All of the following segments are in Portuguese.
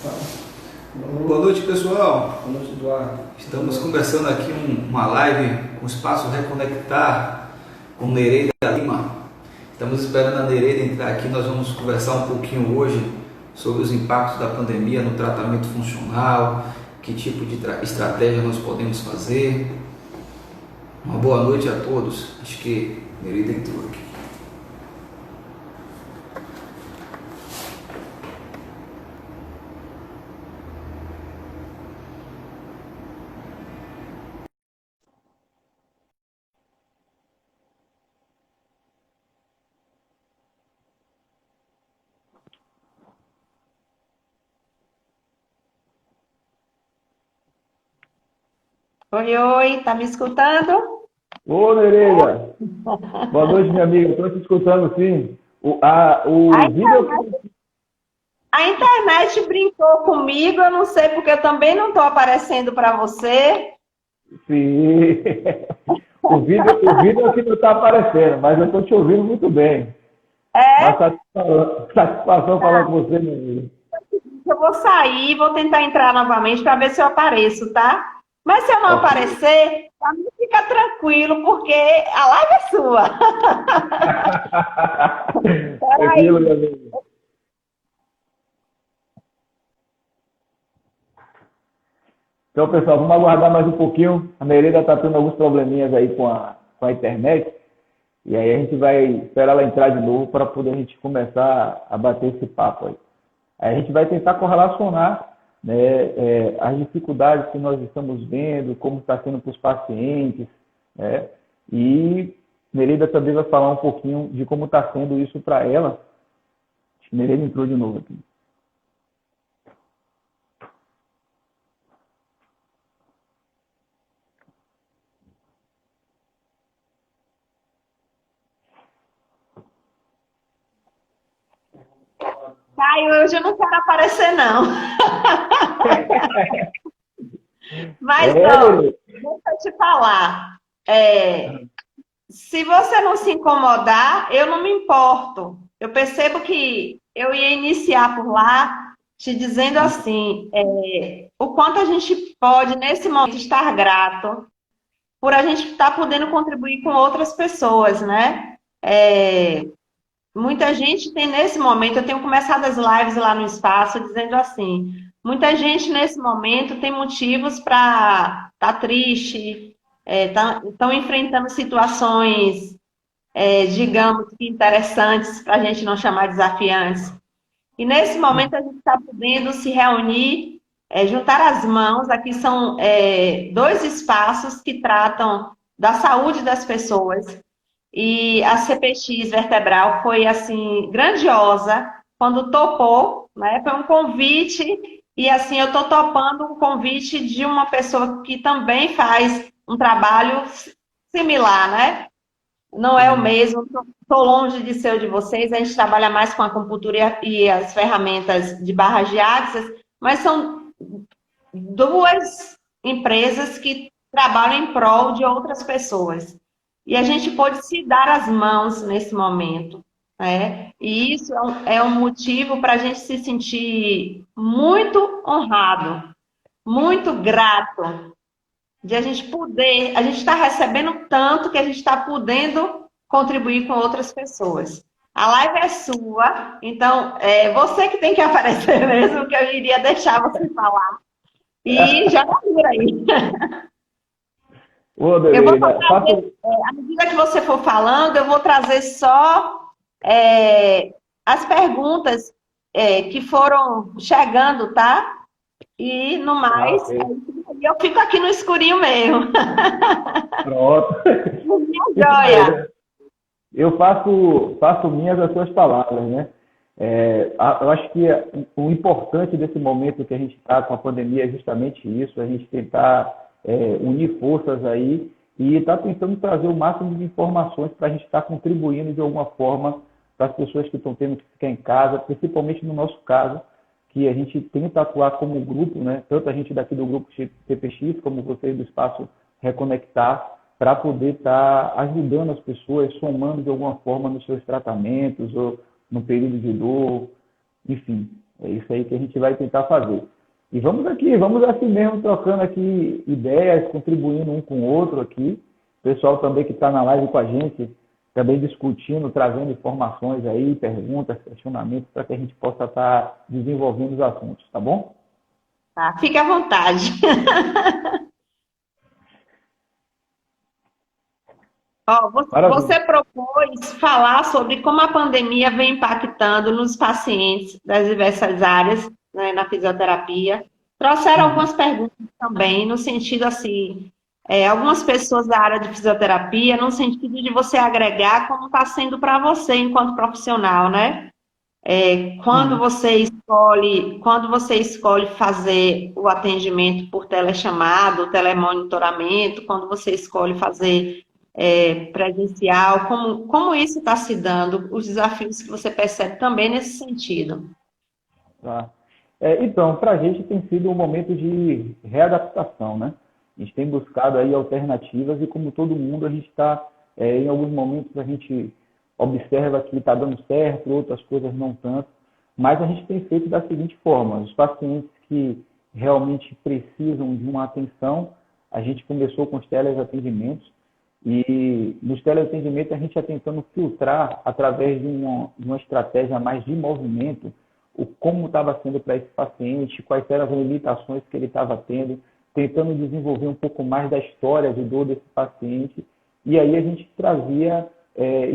Boa noite, pessoal. Boa noite, Eduardo. Estamos começando aqui uma live, um espaço Reconectar com Nereida Lima. Estamos esperando a Nereida entrar aqui. Nós vamos conversar um pouquinho hoje sobre os impactos da pandemia no tratamento funcional, que tipo de estratégia nós podemos fazer. Uma boa noite a todos. Acho que Nereida entrou aqui. Oi, oi, tá me escutando? Ô, Nereida. Boa noite, minha amiga. Estou te escutando, sim. A O vídeo... internet, a internet brincou comigo, eu não sei porque eu também não estou aparecendo para você. Sim. O vídeo aqui não está aparecendo, mas eu estou te ouvindo muito bem. Uma É, satisfação falar com você, meu amigo. eu vou sair, vou tentar entrar novamente para ver se eu apareço, tá? Mas se eu não Ok. aparecer, pra mim fica tranquilo, porque a live é sua. Tranquilo, Peraí. meu amigo. Então, pessoal, vamos aguardar mais um pouquinho. A Nereida está tendo alguns probleminhas aí com a internet. E aí a gente vai esperar ela entrar de novo para poder a gente começar a bater esse papo aí. Aí a gente vai tentar correlacionar, né, as dificuldades que nós estamos vendo, como está sendo para os pacientes, né? E Nereida também vai falar um pouquinho de como está sendo isso para ela. Nereida entrou de novo aqui. Caio, hoje eu não quero aparecer, não. Mas, É, ó, Nereida. deixa eu te falar. Se você não se incomodar, eu não me importo. Eu percebo que eu ia iniciar por lá te dizendo assim, o quanto a gente pode, nesse momento, estar grato por a gente estar podendo contribuir com outras pessoas, né? Muita gente tem nesse momento, eu tenho começado as lives lá no espaço dizendo assim, muita gente nesse momento tem motivos para estar triste, estão enfrentando situações digamos que interessantes, para a gente não chamar desafiantes. E nesse momento a gente está podendo se reunir, juntar as mãos. Aqui são dois espaços que tratam da saúde das pessoas. E a CPX Vertebral foi assim grandiosa quando topou, né? Foi um convite e assim eu estou topando um convite de uma pessoa que também faz um trabalho similar, né? Não é o Sim. mesmo, estou longe de ser o de vocês, a gente trabalha mais com a acupuntura e as ferramentas de barras de axis, mas são duas empresas que trabalham em prol de outras pessoas. E a gente pode se dar as mãos nesse momento, né? E isso é um motivo para a gente se sentir muito honrado, muito grato de a gente poder, a gente está recebendo tanto que a gente está podendo contribuir com outras pessoas. A live é sua, então é você que tem que aparecer mesmo, que eu iria deixar você falar. E já tá por aí. Ô, Eu vou Nereida, trazer, à medida que você for falando, eu vou trazer só as perguntas que foram chegando, tá? E no Ah, mais, ok. eu fico aqui no escurinho mesmo. Pronto. Minha Isso joia. mesmo. Eu faço minhas as suas palavras, né? Eu acho que o importante desse momento que a gente está com a pandemia é justamente isso, a gente tentar unir forças aí e estar tentando trazer o máximo de informações para a gente estar contribuindo de alguma forma para as pessoas que estão tendo que ficar em casa, principalmente no nosso caso, que a gente tenta atuar como grupo, né? Tanto a gente daqui do grupo TPX, como vocês do Espaço Reconectar, para poder estar ajudando as pessoas, somando de alguma forma nos seus tratamentos ou no período de dor, enfim. É isso aí que a gente vai tentar fazer. E vamos assim mesmo, trocando aqui ideias, contribuindo um com o outro aqui. O pessoal também que está na live com a gente, também discutindo, trazendo informações aí, perguntas, questionamentos, para que a gente possa estar desenvolvendo os assuntos, tá bom? Tá? Fique à vontade. Ó, Maravilha. você propôs falar sobre como a pandemia vem impactando nos pacientes das diversas áreas, né, na fisioterapia. Trouxeram Uhum. algumas perguntas também, no sentido assim, algumas pessoas da área de fisioterapia, no sentido de você agregar como está sendo para você enquanto profissional, né? Uhum. Quando você escolhe fazer o atendimento por telechamado, telemonitoramento, quando você escolhe fazer presencial, como isso está se dando, os desafios que você percebe também nesse sentido. Tá. Então, para a gente tem sido um momento de readaptação, né? A gente tem buscado aí alternativas e, como todo mundo, a gente está, em alguns momentos, a gente observa que está dando certo, outras coisas não tanto, mas a gente tem feito da seguinte forma: os pacientes que realmente precisam de uma atenção, a gente começou com os teleatendimentos e nos teleatendimentos a gente está tentando filtrar através de uma estratégia mais de movimento como estava sendo para esse paciente, quais eram as limitações que ele estava tendo, tentando desenvolver um pouco mais da história de dor desse paciente. E aí a gente trazia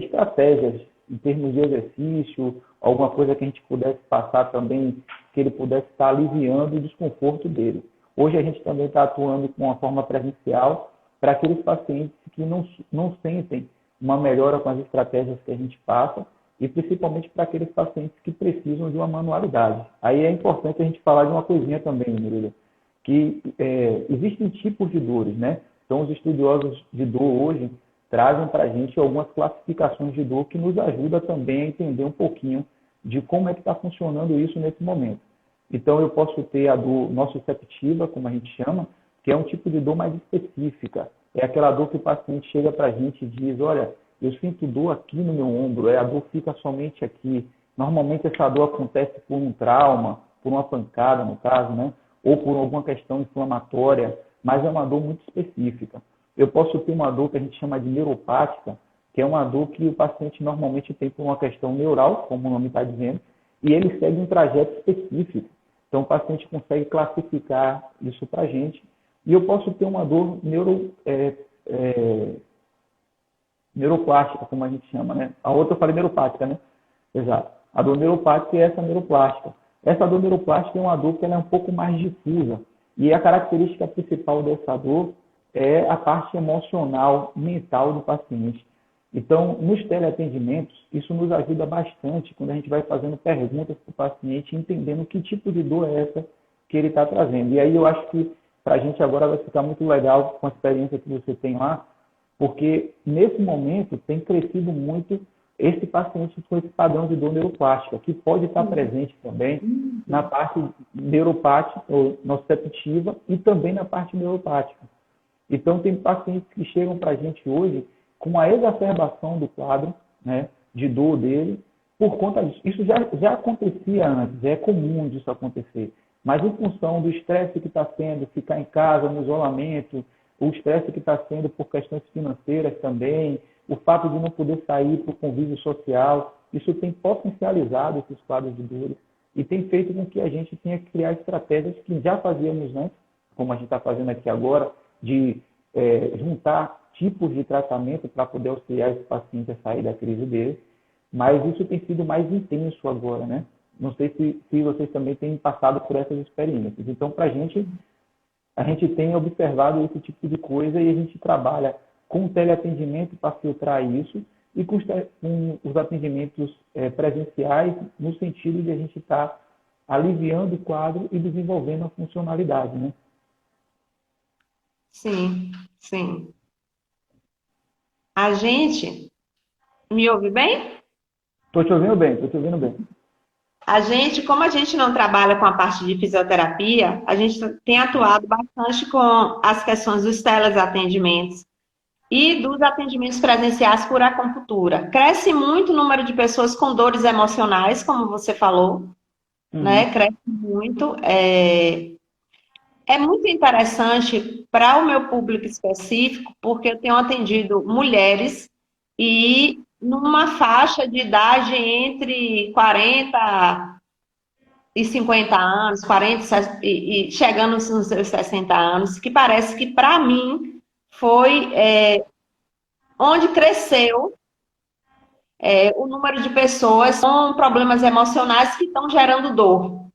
estratégias em termos de exercício, alguma coisa que a gente pudesse passar também, que ele pudesse estar aliviando o desconforto dele. Hoje a gente também está atuando com uma forma presencial para aqueles pacientes que não sentem uma melhora com as estratégias que a gente passa, e principalmente para aqueles pacientes que precisam de uma manualidade. Aí é importante a gente falar de uma coisinha também, Murilo, que existem tipos de dores, né? Então, os estudiosos de dor hoje trazem para a gente algumas classificações de dor que nos ajuda também a entender um pouquinho de como é que está funcionando isso nesse momento. Então, eu posso ter a dor nociceptiva, como a gente chama, que é um tipo de dor mais específica. É aquela dor que o paciente chega para a gente e diz: olha, eu sinto dor aqui no meu ombro, a dor fica somente aqui. Normalmente essa dor acontece por um trauma, por uma pancada, no caso, né? Ou por alguma questão inflamatória, mas é uma dor muito específica. Eu posso ter uma dor que a gente chama de neuropática, que é uma dor que o paciente normalmente tem por uma questão neural, como o nome está dizendo, e ele segue um trajeto específico. Então o paciente consegue classificar isso para a gente. E eu posso ter uma dor neuroplástica, como a gente chama, né? A outra eu falei neuropática, né? Exato. A dor neuropática é essa neuroplástica. Essa dor neuroplástica é uma dor que ela é um pouco mais difusa. E a característica principal dessa dor é a parte emocional, mental do paciente. Então, nos teleatendimentos, isso nos ajuda bastante quando a gente vai fazendo perguntas para o paciente, entendendo que tipo de dor é essa que ele está trazendo. E aí eu acho que para a gente agora vai ficar muito legal com a experiência que você tem lá, porque nesse momento tem crescido muito esse paciente com esse padrão de dor neuroplástica, que pode estar presente também na parte neuropática ou nociceptiva e também na parte neuropática. Então, tem pacientes que chegam para a gente hoje com uma exacerbação do quadro, né, de dor dele, por conta disso. Isso já acontecia antes, é comum disso acontecer. Mas em função do estresse que está sendo, ficar em casa, no isolamento, o estresse que está sendo por questões financeiras também, o fato de não poder sair para o convívio social, isso tem potencializado esses quadros de dores e tem feito com que a gente tenha que criar estratégias que já fazíamos antes, como a gente está fazendo aqui agora, de juntar tipos de tratamento para poder auxiliar esse paciente a sair da crise dele, mas isso tem sido mais intenso agora, né? Não sei se vocês também têm passado por essas experiências. Então, para a gente tem observado esse tipo de coisa e a gente trabalha com o teleatendimento para filtrar isso e com os atendimentos presenciais no sentido de a gente estar aliviando o quadro e desenvolvendo a funcionalidade, né? Sim, sim. A gente, me ouve bem? Estou te ouvindo bem, estou te ouvindo bem. Como a gente não trabalha com a parte de fisioterapia, a gente tem atuado bastante com as questões dos teleatendimentos e dos atendimentos presenciais por acupuntura. Cresce muito o número de pessoas com dores emocionais, como você falou, né? Uhum. Cresce muito. É muito interessante para o meu público específico, porque eu tenho atendido mulheres e numa faixa de idade entre 40 e 50 anos, 40 e chegando nos seus 60 anos, que parece que para mim foi onde cresceu o número de pessoas com problemas emocionais que estão gerando dor,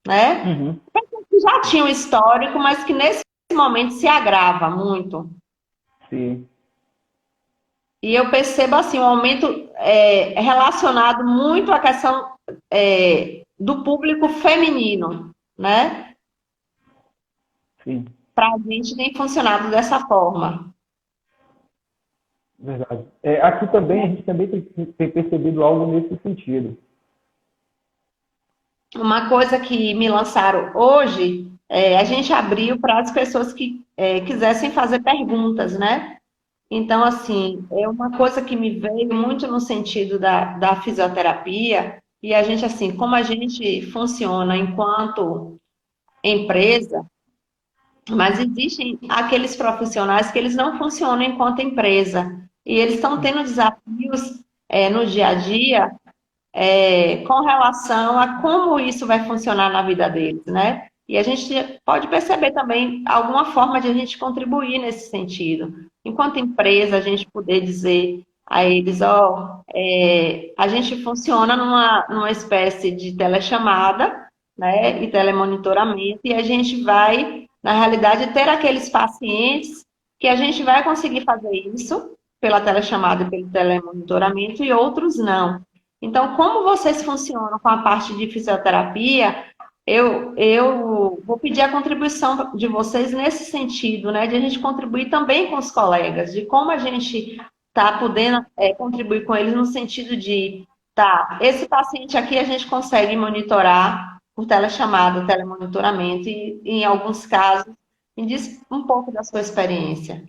né? Uhum. Que já tinha um histórico, mas que nesse momento se agrava muito. Sim, E eu percebo assim um aumento relacionado muito à questão do público feminino, né? sim, Para a gente tem funcionado dessa forma. verdade. Aqui também, a gente também tem percebido algo nesse sentido. Uma coisa que me lançaram hoje, a gente abriu para as pessoas que quisessem fazer perguntas, né? Então, assim, é uma coisa que me veio muito no sentido da fisioterapia, e a gente, assim, como a gente funciona enquanto empresa, mas existem aqueles profissionais que eles não funcionam enquanto empresa, e eles estão tendo desafios no dia a dia com relação a como isso vai funcionar na vida deles, né? E a gente pode perceber também alguma forma de a gente contribuir nesse sentido. Enquanto empresa, a gente poder dizer a eles, ó, a gente funciona numa espécie de telechamada, né, e telemonitoramento, e a gente vai, na realidade, ter aqueles pacientes que a gente vai conseguir fazer isso pela telechamada e pelo telemonitoramento e outros não. Então, como vocês funcionam com a parte de fisioterapia, eu vou pedir a contribuição de vocês nesse sentido, né? De a gente contribuir também com os colegas, de como a gente está podendo contribuir com eles no sentido de, tá, esse paciente aqui a gente consegue monitorar por telechamada, telemonitoramento, e em alguns casos, me diz um pouco da sua experiência.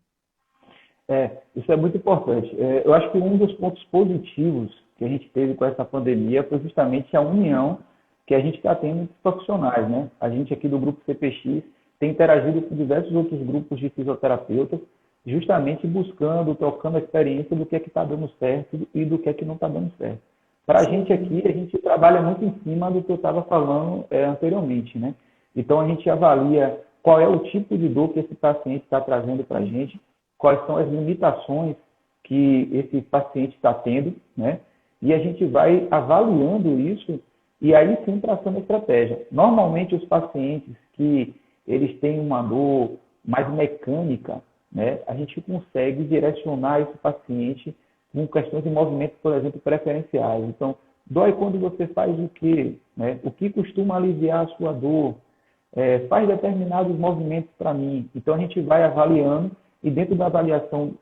Isso é muito importante. Eu acho que um dos pontos positivos que a gente teve com essa pandemia foi justamente a união que a gente está tendo entre os profissionais, né? A gente aqui do grupo CPX tem interagido com diversos outros grupos de fisioterapeutas, justamente buscando, trocando a experiência do que é que está dando certo e do que é que não está dando certo. Para a gente Sim. aqui, a gente trabalha muito em cima do que eu estava falando anteriormente, né? Então a gente avalia qual é o tipo de dor que esse paciente está trazendo para a gente, quais são as limitações que esse paciente está tendo, né? E a gente vai avaliando isso e aí sim traçando a estratégia. Normalmente os pacientes que eles têm uma dor mais mecânica, né? A gente consegue direcionar esse paciente com questões de movimento, por exemplo, preferenciais. Então, dói quando você faz o quê? Né? O que costuma aliviar a sua dor? Faz determinados movimentos para mim. Então, a gente vai avaliando e dentro da avaliação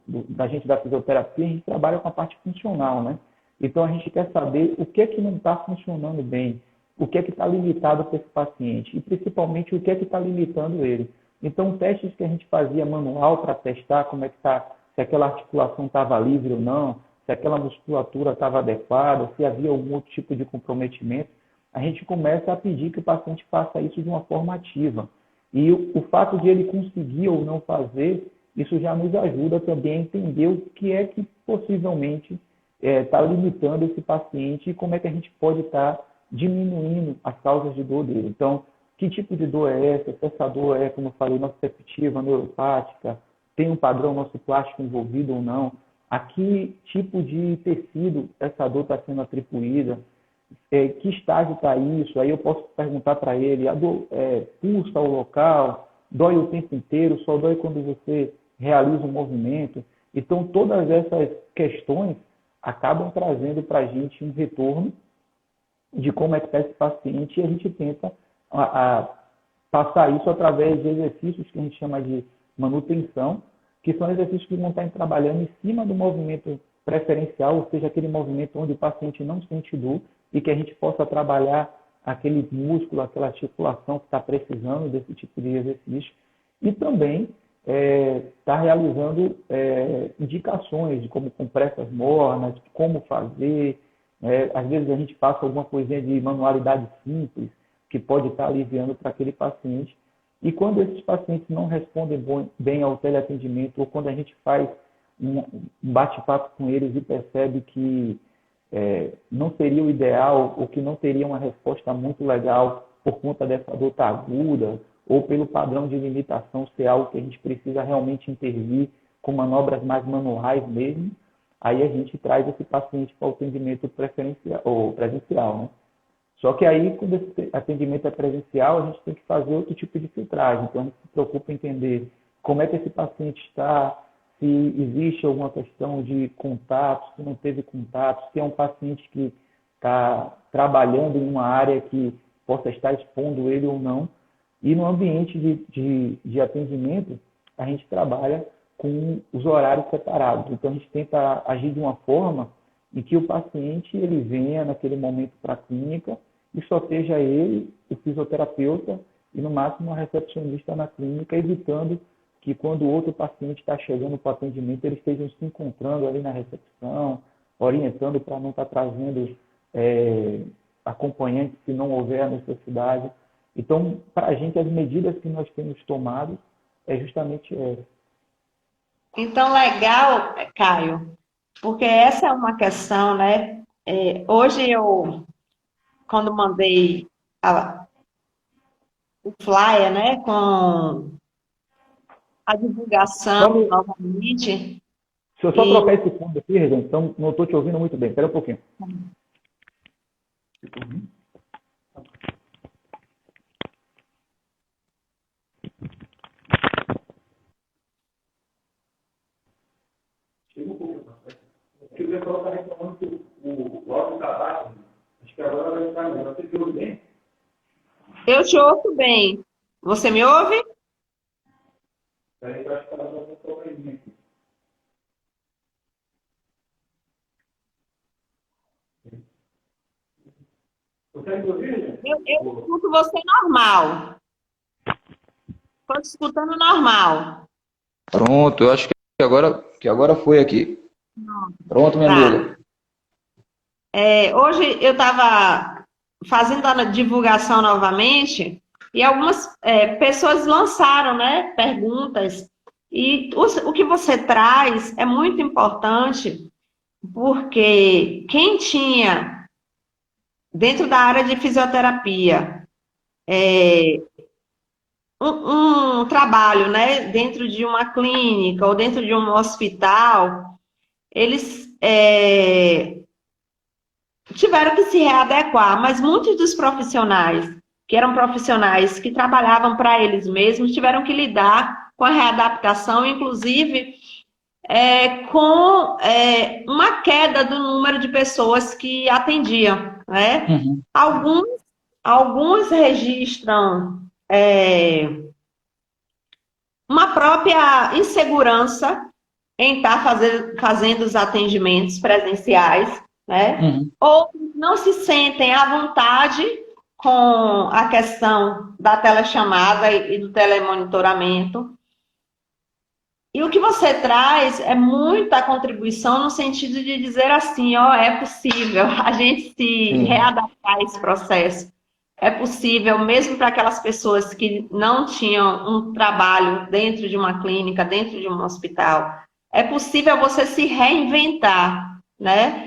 da gente da fisioterapia, a gente trabalha com a parte funcional, né? Então, a gente quer saber o que é que não está funcionando bem, o que é que está limitado para esse paciente e, principalmente, o que é que está limitando ele. Então, testes que a gente fazia manual para testar como é que está, se aquela articulação estava livre ou não, se aquela musculatura estava adequada, se havia algum outro tipo de comprometimento, a gente começa a pedir que o paciente faça isso de uma forma ativa. E o fato de ele conseguir ou não fazer, isso já nos ajuda também a entender o que é que possivelmente está limitando esse paciente e como é que a gente pode estar diminuindo as causas de dor dele. Então, que tipo de dor é essa? Se essa dor é, como eu falei, nociceptiva, neuropática, tem um padrão nociplástico envolvido ou não? A que tipo de tecido essa dor está sendo atribuída? Que estágio está isso? Aí eu posso perguntar para ele, a dor pulsa o local, dói o tempo inteiro, só dói quando você realiza um movimento. Então, todas essas questões acabam trazendo para a gente um retorno de como é que está esse paciente e a gente tenta passar isso através de exercícios que a gente chama de manutenção, que são exercícios que vão estar trabalhando em cima do movimento preferencial, ou seja, aquele movimento onde o paciente não sente dor e que a gente possa trabalhar aquele músculo, aquela articulação que está precisando desse tipo de exercício. E também está realizando indicações de como compressas mornas, como fazer, né? Às vezes a gente passa alguma coisinha de manualidade simples que pode estar aliviando para aquele paciente. E quando esses pacientes não respondem bem ao teleatendimento, ou quando a gente faz um bate-papo com eles e percebe que não seria o ideal, ou que não teria uma resposta muito legal por conta dessa dor tá aguda, ou pelo padrão de limitação ser algo que a gente precisa realmente intervir com manobras mais manuais mesmo, aí a gente traz esse paciente para o atendimento preferencial, ou presencial, né? Só que aí, quando esse atendimento é presencial, a gente tem que fazer outro tipo de filtragem. Então, a gente se preocupa em entender como é que esse paciente está, se existe alguma questão de contato, se não teve contato, se é um paciente que está trabalhando em uma área que possa estar expondo ele ou não. E no ambiente de atendimento, a gente trabalha com os horários separados. Então, a gente tenta agir de uma forma em que o paciente ele venha naquele momento para a clínica e só seja ele, o fisioterapeuta e, no máximo, a recepcionista na clínica, evitando que quando o outro paciente está chegando para o atendimento, eles estejam se encontrando ali na recepção, orientando para não estar trazendo acompanhantes se não houver a necessidade. Então, para a gente, as medidas que nós temos tomado é justamente essa. Então, legal, Caio, porque essa é uma questão, né? Hoje quando mandei o flyer, né, com a divulgação novamente. Se eu só trocar esse fundo aqui, Regina, então não estou te ouvindo muito bem. Espera um pouquinho. Chega um pouquinho. O pessoal está reclamando que o áudio está baixo. Acho que agora vai ficar melhor. Você me ouve bem? Eu te ouço bem. Você me ouve? Peraí, eu acho que está dando um probleminha aqui. Você me ouve, gente? Eu escuto você normal. Estou te escutando normal. Pronto, eu acho que agora foi aqui. Pronto, minha amiga. Hoje eu estava fazendo a divulgação novamente e algumas pessoas lançaram, né, perguntas. E o que você traz é muito importante, porque quem tinha, dentro da área de fisioterapia, um trabalho, né, dentro de uma clínica ou dentro de um hospital, eles tiveram que se readequar, mas muitos dos profissionais, que eram profissionais que trabalhavam para eles mesmos, tiveram que lidar com a readaptação, inclusive com uma queda do número de pessoas que atendiam, né? Uhum. Alguns registram uma própria insegurança em estar fazendo os atendimentos presenciais, né? Uhum. Outros não se sentem à vontade com a questão da telechamada e do telemonitoramento. E o que você traz é muita contribuição no sentido de dizer assim, é possível a gente se readaptar a esse processo. É possível, mesmo para aquelas pessoas que não tinham um trabalho dentro de uma clínica, dentro de um hospital, é possível você se reinventar, né?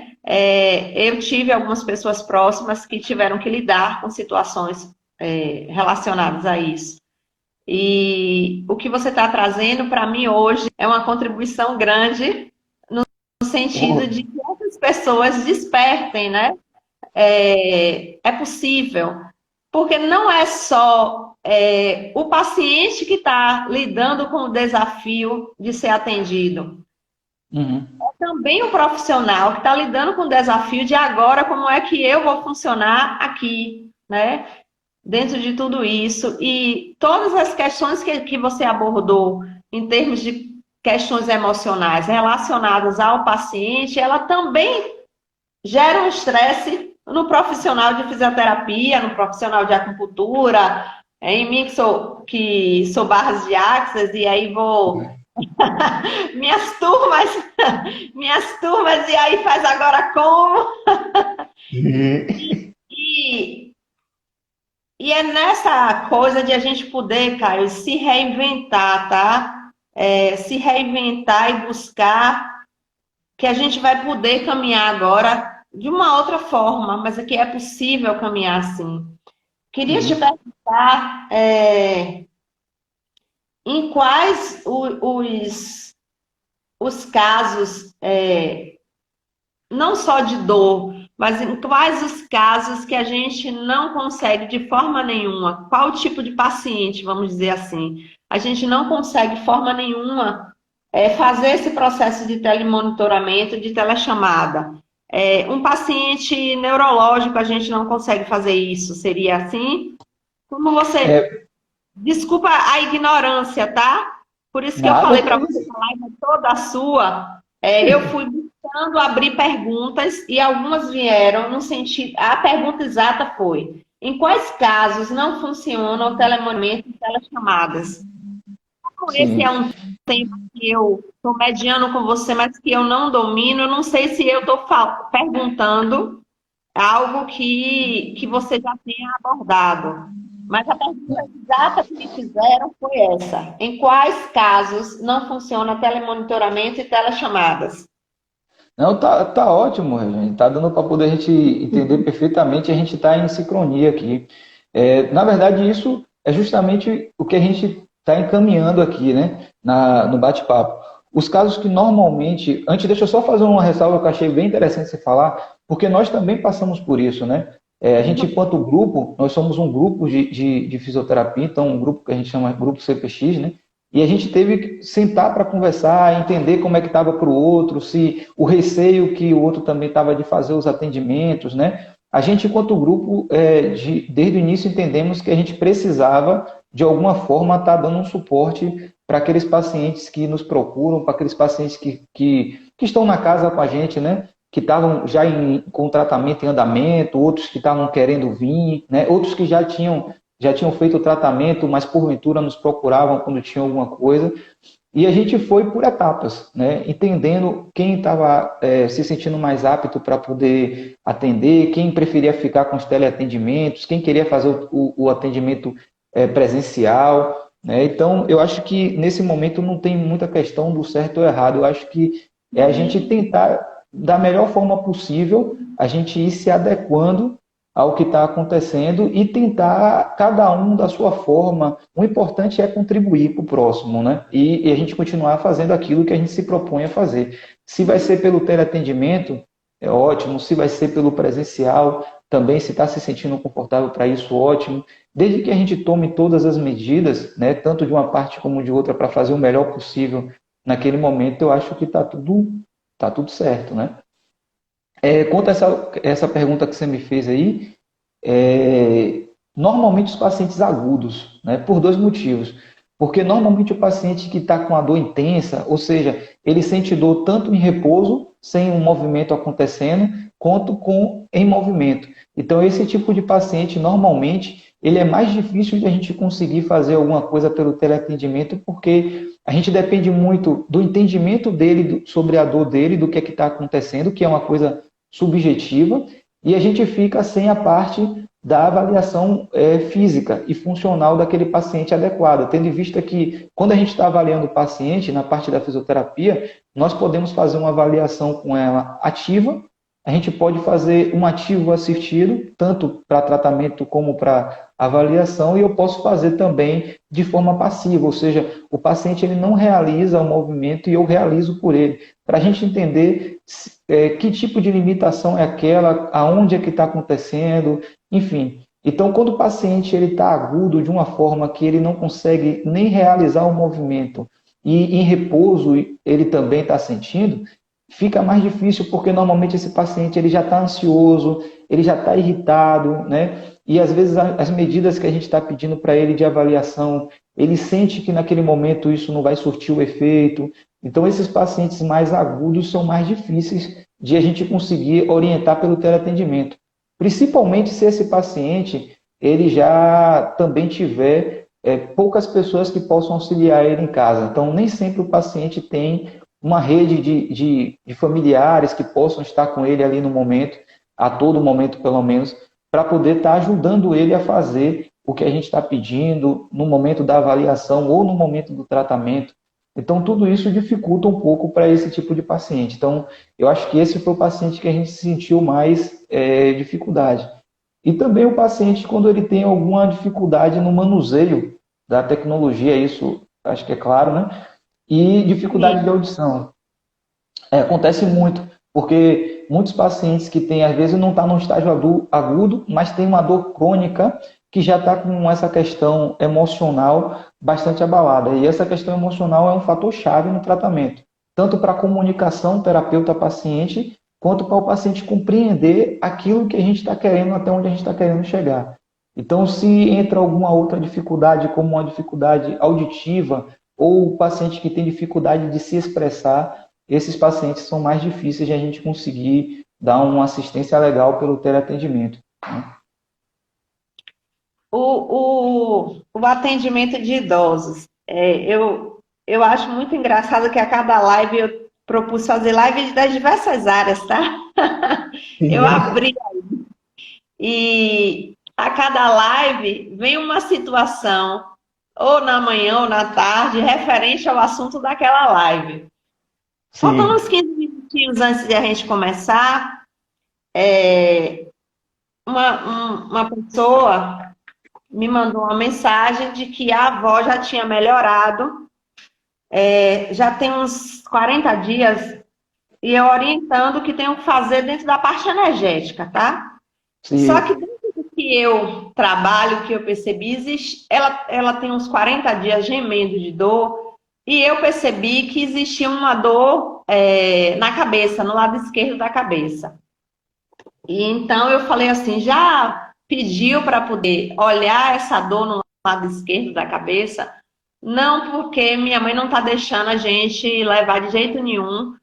Eu tive algumas pessoas próximas que tiveram que lidar com situações relacionadas a isso. E o que você está trazendo para mim hoje é uma contribuição grande no sentido de que outras pessoas despertem, né? É possível, porque não é só o paciente que está lidando com o desafio de ser atendido. Uhum. É também o profissional que está lidando com o desafio de agora, como é que eu vou funcionar aqui, né? Dentro de tudo isso. E todas as questões que você abordou em termos de questões emocionais relacionadas ao paciente, ela também gera um estresse no profissional de fisioterapia, no profissional de acupuntura, em mim que sou barras de axis, e aí vou Minhas turmas, minhas turmas, e aí faz agora como? E, e é nessa coisa de a gente poder, Caio, se reinventar, tá? Se reinventar e buscar que a gente vai poder caminhar agora de uma outra forma, mas é que é possível caminhar assim. Queria te Sim. perguntar, em quais os casos, não só de dor, mas em quais os casos que a gente não consegue de forma nenhuma, qual tipo de paciente, vamos dizer assim, a gente não consegue de forma nenhuma fazer esse processo de telemonitoramento, de telechamada. Um paciente neurológico, a gente não consegue fazer isso, seria assim? Como você. É, Desculpa a ignorância, tá? Por isso que eu nada falei que para você que a live é toda sua. Eu fui buscando abrir perguntas e algumas vieram no sentido. A pergunta exata foi: em quais casos não funcionam o telemonitoramento e telechamadas? Como esse é sim. um tema que eu estou mediando com você, mas que eu não domino, eu não sei se eu estou perguntando algo que você já tenha abordado. Mas a pergunta exata que me fizeram foi essa: em quais casos não funciona telemonitoramento e telechamadas? Não, tá ótimo, Regiane. Tá dando para poder a gente entender perfeitamente, a gente está em sincronia aqui. Na verdade, isso é justamente o que a gente está encaminhando aqui, né, no bate-papo. Os casos que normalmente. Antes, deixa eu só fazer uma ressalva que eu achei bem interessante você falar, porque nós também passamos por isso, né? A gente, enquanto grupo, nós somos um grupo de fisioterapia, então um grupo que a gente chama Grupo CPX, né? E a gente teve que sentar para conversar, entender como é que estava para o outro, se o receio que o outro também estava de fazer os atendimentos, né? A gente, enquanto grupo, desde o início entendemos que a gente precisava, de alguma forma, estar dando um suporte para aqueles pacientes que nos procuram, para aqueles pacientes que estão na casa com a gente, né? Que estavam já com tratamento em andamento, outros que estavam querendo vir, né? Outros que já tinham feito o tratamento, mas porventura nos procuravam quando tinha alguma coisa. E a gente foi por etapas, né? Entendendo quem estava se sentindo mais apto para poder atender, quem preferia ficar com os teleatendimentos, quem queria fazer o atendimento presencial. Né? Então, eu acho que nesse momento não tem muita questão do certo ou errado. Eu acho que é a gente tentar, da melhor forma possível, a gente ir se adequando ao que está acontecendo e tentar, cada um da sua forma. O importante é contribuir para o próximo, né? E a gente continuar fazendo aquilo que a gente se propõe a fazer. Se vai ser pelo teleatendimento, é ótimo. Se vai ser pelo presencial, também, se está se sentindo confortável para isso, ótimo. Desde que a gente tome todas as medidas, né, tanto de uma parte como de outra, para fazer o melhor possível naquele momento, eu acho que tá tudo certo, né? Quanto a essa pergunta que você me fez aí, normalmente os pacientes agudos, né, por dois motivos. Porque normalmente o paciente que está com a dor intensa, ou seja, ele sente dor tanto em repouso, sem um movimento acontecendo, quanto em movimento. Então, esse tipo de paciente, normalmente, ele é mais difícil de a gente conseguir fazer alguma coisa pelo teleatendimento, porque a gente depende muito do entendimento dele sobre a dor dele, do que é que está acontecendo, que é uma coisa subjetiva, e a gente fica sem a parte da avaliação física e funcional daquele paciente adequada, tendo em vista que, quando a gente está avaliando o paciente, na parte da fisioterapia, nós podemos fazer uma avaliação com ela ativa, a gente pode fazer um ativo assistido, tanto para tratamento como para avaliação, e eu posso fazer também de forma passiva, ou seja, o paciente ele não realiza o movimento e eu realizo por ele, para a gente entender que tipo de limitação é aquela, aonde é que está acontecendo, enfim. Então, quando o paciente está agudo de uma forma que ele não consegue nem realizar o movimento e em repouso ele também está sentindo, fica mais difícil porque normalmente esse paciente ele já está ansioso, ele já está irritado, né? E às vezes as medidas que a gente está pedindo para ele de avaliação, ele sente que naquele momento isso não vai surtir o efeito. Então, esses pacientes mais agudos são mais difíceis de a gente conseguir orientar pelo teleatendimento. Principalmente se esse paciente ele já também tiver poucas pessoas que possam auxiliar ele em casa. Então, nem sempre o paciente tem uma rede de familiares que possam estar com ele ali no momento, a todo momento pelo menos, para poder estar ajudando ele a fazer o que a gente está pedindo no momento da avaliação ou no momento do tratamento. Então, tudo isso dificulta um pouco para esse tipo de paciente. Então, eu acho que esse foi o paciente que a gente sentiu mais dificuldade. E também o paciente, quando ele tem alguma dificuldade no manuseio da tecnologia, isso acho que é claro, né? E dificuldade de audição. Acontece muito, porque muitos pacientes que têm, às vezes, não está num estágio agudo, mas tem uma dor crônica que já está com essa questão emocional bastante abalada. E essa questão emocional é um fator chave no tratamento, tanto para a comunicação terapeuta-paciente, quanto para o paciente compreender aquilo que a gente está querendo, até onde a gente está querendo chegar. Então, se entra alguma outra dificuldade, como uma dificuldade auditiva, ou o paciente que tem dificuldade de se expressar, esses pacientes são mais difíceis de a gente conseguir dar uma assistência legal pelo teleatendimento, né? O atendimento de idosos. Eu acho muito engraçado que a cada live eu propus fazer live das diversas áreas, tá? Eu abri e a cada live vem uma situação, ou na manhã ou na tarde, referente ao assunto daquela live. Faltando uns 15 minutinhos antes de a gente começar, uma pessoa me mandou uma mensagem de que a avó já tinha melhorado, já tem uns 40 dias, e eu orientando o que tenho que fazer dentro da parte energética, tá? Sim. Só que dentro do que eu trabalho, que eu percebi, ela tem uns 40 dias gemendo de dor, e eu percebi que existia uma dor na cabeça, no lado esquerdo da cabeça. E então eu falei assim, já pediu para poder olhar essa dor no lado esquerdo da cabeça? Não, porque minha mãe não está deixando a gente levar de jeito nenhum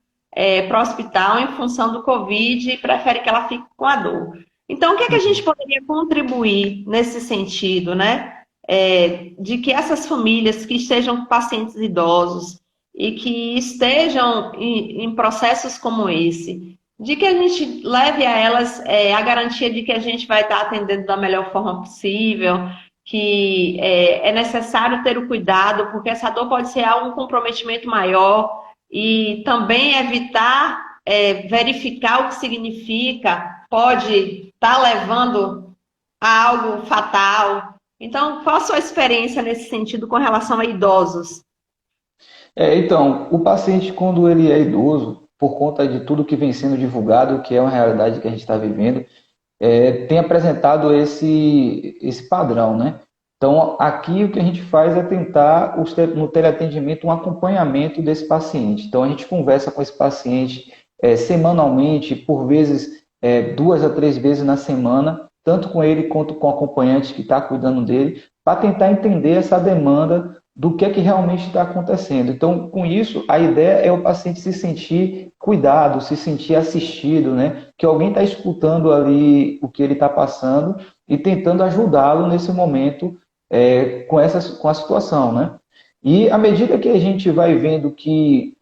para o hospital em função do Covid e prefere que ela fique com a dor. Então, o que é que a gente poderia contribuir nesse sentido, né? De que essas famílias que estejam com pacientes idosos e que estejam em processos como esse, de que a gente leve a elas a garantia de que a gente vai estar atendendo da melhor forma possível, que é necessário ter o cuidado, porque essa dor pode ser um comprometimento maior, e também evitar verificar o que significa, pode estar levando a algo fatal. Então, qual a sua experiência nesse sentido com relação a idosos? Então, o paciente, quando ele é idoso, por conta de tudo que vem sendo divulgado, que é uma realidade que a gente está vivendo, tem apresentado esse padrão, né? Então, aqui o que a gente faz é tentar, no teleatendimento, um acompanhamento desse paciente. Então, a gente conversa com esse paciente semanalmente, por vezes 2 a 3 vezes na semana, tanto com ele quanto com o acompanhante que está cuidando dele, para tentar entender essa demanda do que é que realmente está acontecendo. Então, com isso, a ideia é o paciente se sentir cuidado, se sentir assistido, né? Que alguém está escutando ali o que ele está passando e tentando ajudá-lo nesse momento com a situação, né? E à medida que a gente vai vendo que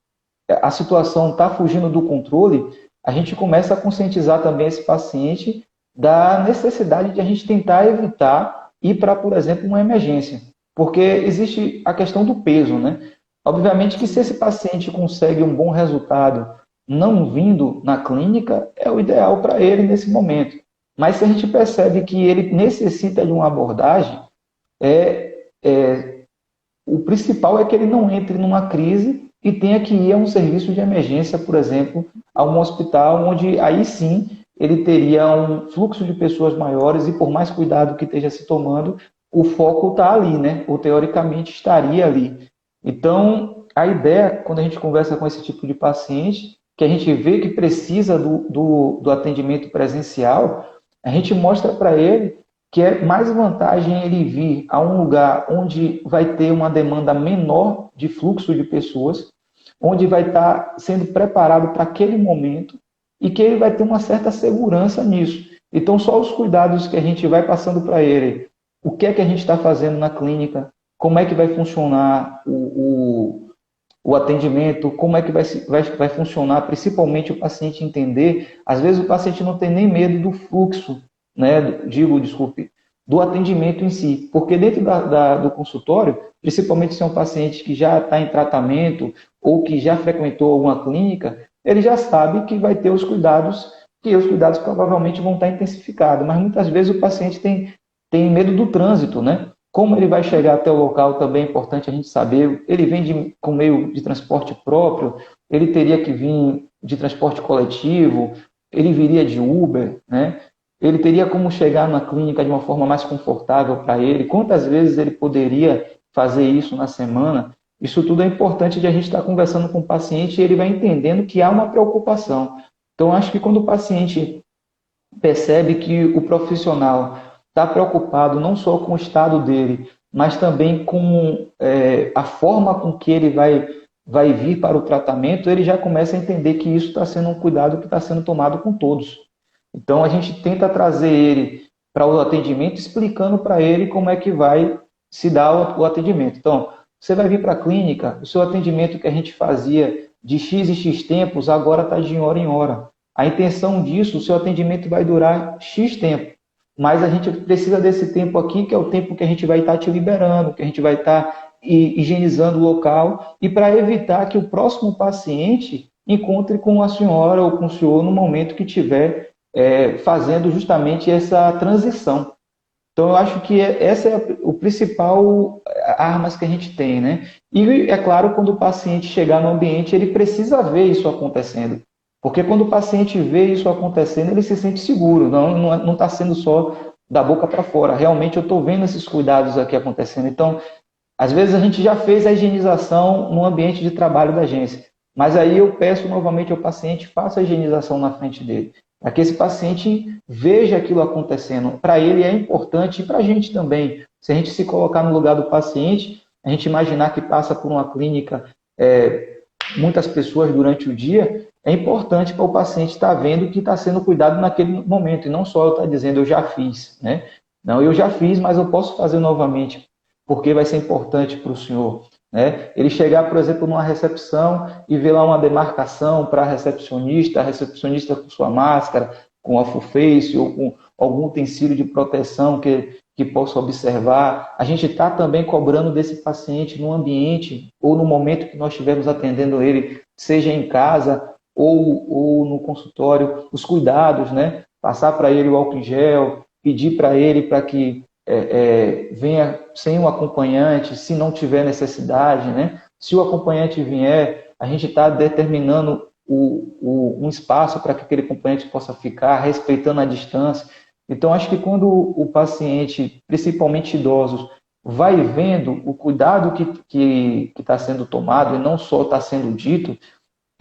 a situação está fugindo do controle, a gente começa a conscientizar também esse paciente da necessidade de a gente tentar evitar ir para, por exemplo, uma emergência. Porque existe a questão do peso, né? Obviamente que se esse paciente consegue um bom resultado não vindo na clínica, é o ideal para ele nesse momento. Mas se a gente percebe que ele necessita de uma abordagem, o principal é que ele não entre numa crise e tenha que ir a um serviço de emergência, por exemplo, a um hospital, onde aí sim ele teria um fluxo de pessoas maiores e por mais cuidado que esteja se tomando, o foco está ali, né? Ou teoricamente estaria ali. Então, a ideia, quando a gente conversa com esse tipo de paciente, que a gente vê que precisa do atendimento presencial, a gente mostra para ele que é mais vantagem ele vir a um lugar onde vai ter uma demanda menor de fluxo de pessoas, onde vai estar sendo preparado para aquele momento e que ele vai ter uma certa segurança nisso. Então, só os cuidados que a gente vai passando para ele, o que é que a gente está fazendo na clínica, como é que vai funcionar o atendimento, como é que vai funcionar, principalmente o paciente entender. Às vezes o paciente não tem nem medo do fluxo, né, desculpe, do atendimento em si, porque dentro do consultório, principalmente se é um paciente que já está em tratamento ou que já frequentou alguma clínica, ele já sabe que vai ter os cuidados, que os cuidados provavelmente vão estar intensificados, mas muitas vezes o paciente tem medo do trânsito, né? Como ele vai chegar até o local também é importante a gente saber. Ele vem com meio de transporte próprio, ele teria que vir de transporte coletivo, ele viria de Uber, né? Ele teria como chegar na clínica de uma forma mais confortável para ele. Quantas vezes ele poderia fazer isso na semana? Isso tudo é importante de a gente estar conversando com o paciente e ele vai entendendo que há uma preocupação. Então, acho que quando o paciente percebe que o profissional está preocupado não só com o estado dele, mas também com a forma com que ele vai vir para o tratamento, ele já começa a entender que isso está sendo um cuidado que está sendo tomado com todos. Então, a gente tenta trazer ele para o atendimento, explicando para ele como é que vai se dar o atendimento. Então, você vai vir para a clínica, o seu atendimento que a gente fazia de X e X tempos, agora está de hora em hora. A intenção disso, o seu atendimento vai durar X tempo. Mas a gente precisa desse tempo aqui, que é o tempo que a gente vai estar te liberando, que a gente vai estar higienizando o local, e para evitar que o próximo paciente encontre com a senhora ou com o senhor no momento que estiver fazendo justamente essa transição. Então, eu acho que essa é o principal armas que a gente tem, né? E, é claro, quando o paciente chegar no ambiente, ele precisa ver isso acontecendo. Porque quando o paciente vê isso acontecendo, ele se sente seguro, não está sendo só da boca para fora. Realmente eu estou vendo esses cuidados aqui acontecendo. Então, às vezes a gente já fez a higienização no ambiente de trabalho da agência, mas aí eu peço novamente ao paciente, faça a higienização na frente dele, para que esse paciente veja aquilo acontecendo. Para ele é importante e para a gente também. Se a gente se colocar no lugar do paciente, a gente imaginar que passa por uma clínica muitas pessoas durante o dia, é importante para o paciente estar vendo que está sendo cuidado naquele momento, e não só eu estar dizendo eu já fiz, né? Não, eu já fiz, mas eu posso fazer novamente, porque vai ser importante para o senhor, né? Ele chegar, por exemplo, numa recepção e ver lá uma demarcação para a recepcionista com sua máscara, com a full face ou com algum utensílio de proteção que possa observar. A gente está também cobrando desse paciente no ambiente ou no momento que nós estivermos atendendo ele, seja em casa ou no consultório, os cuidados, né? Passar para ele o álcool em gel, pedir para ele para que venha sem um acompanhante, se não tiver necessidade, né? Se o acompanhante vier, a gente está determinando um espaço para que aquele acompanhante possa ficar, respeitando a distância. Então, acho que quando o paciente, principalmente idosos, vai vendo o cuidado que está sendo tomado e não só está sendo dito,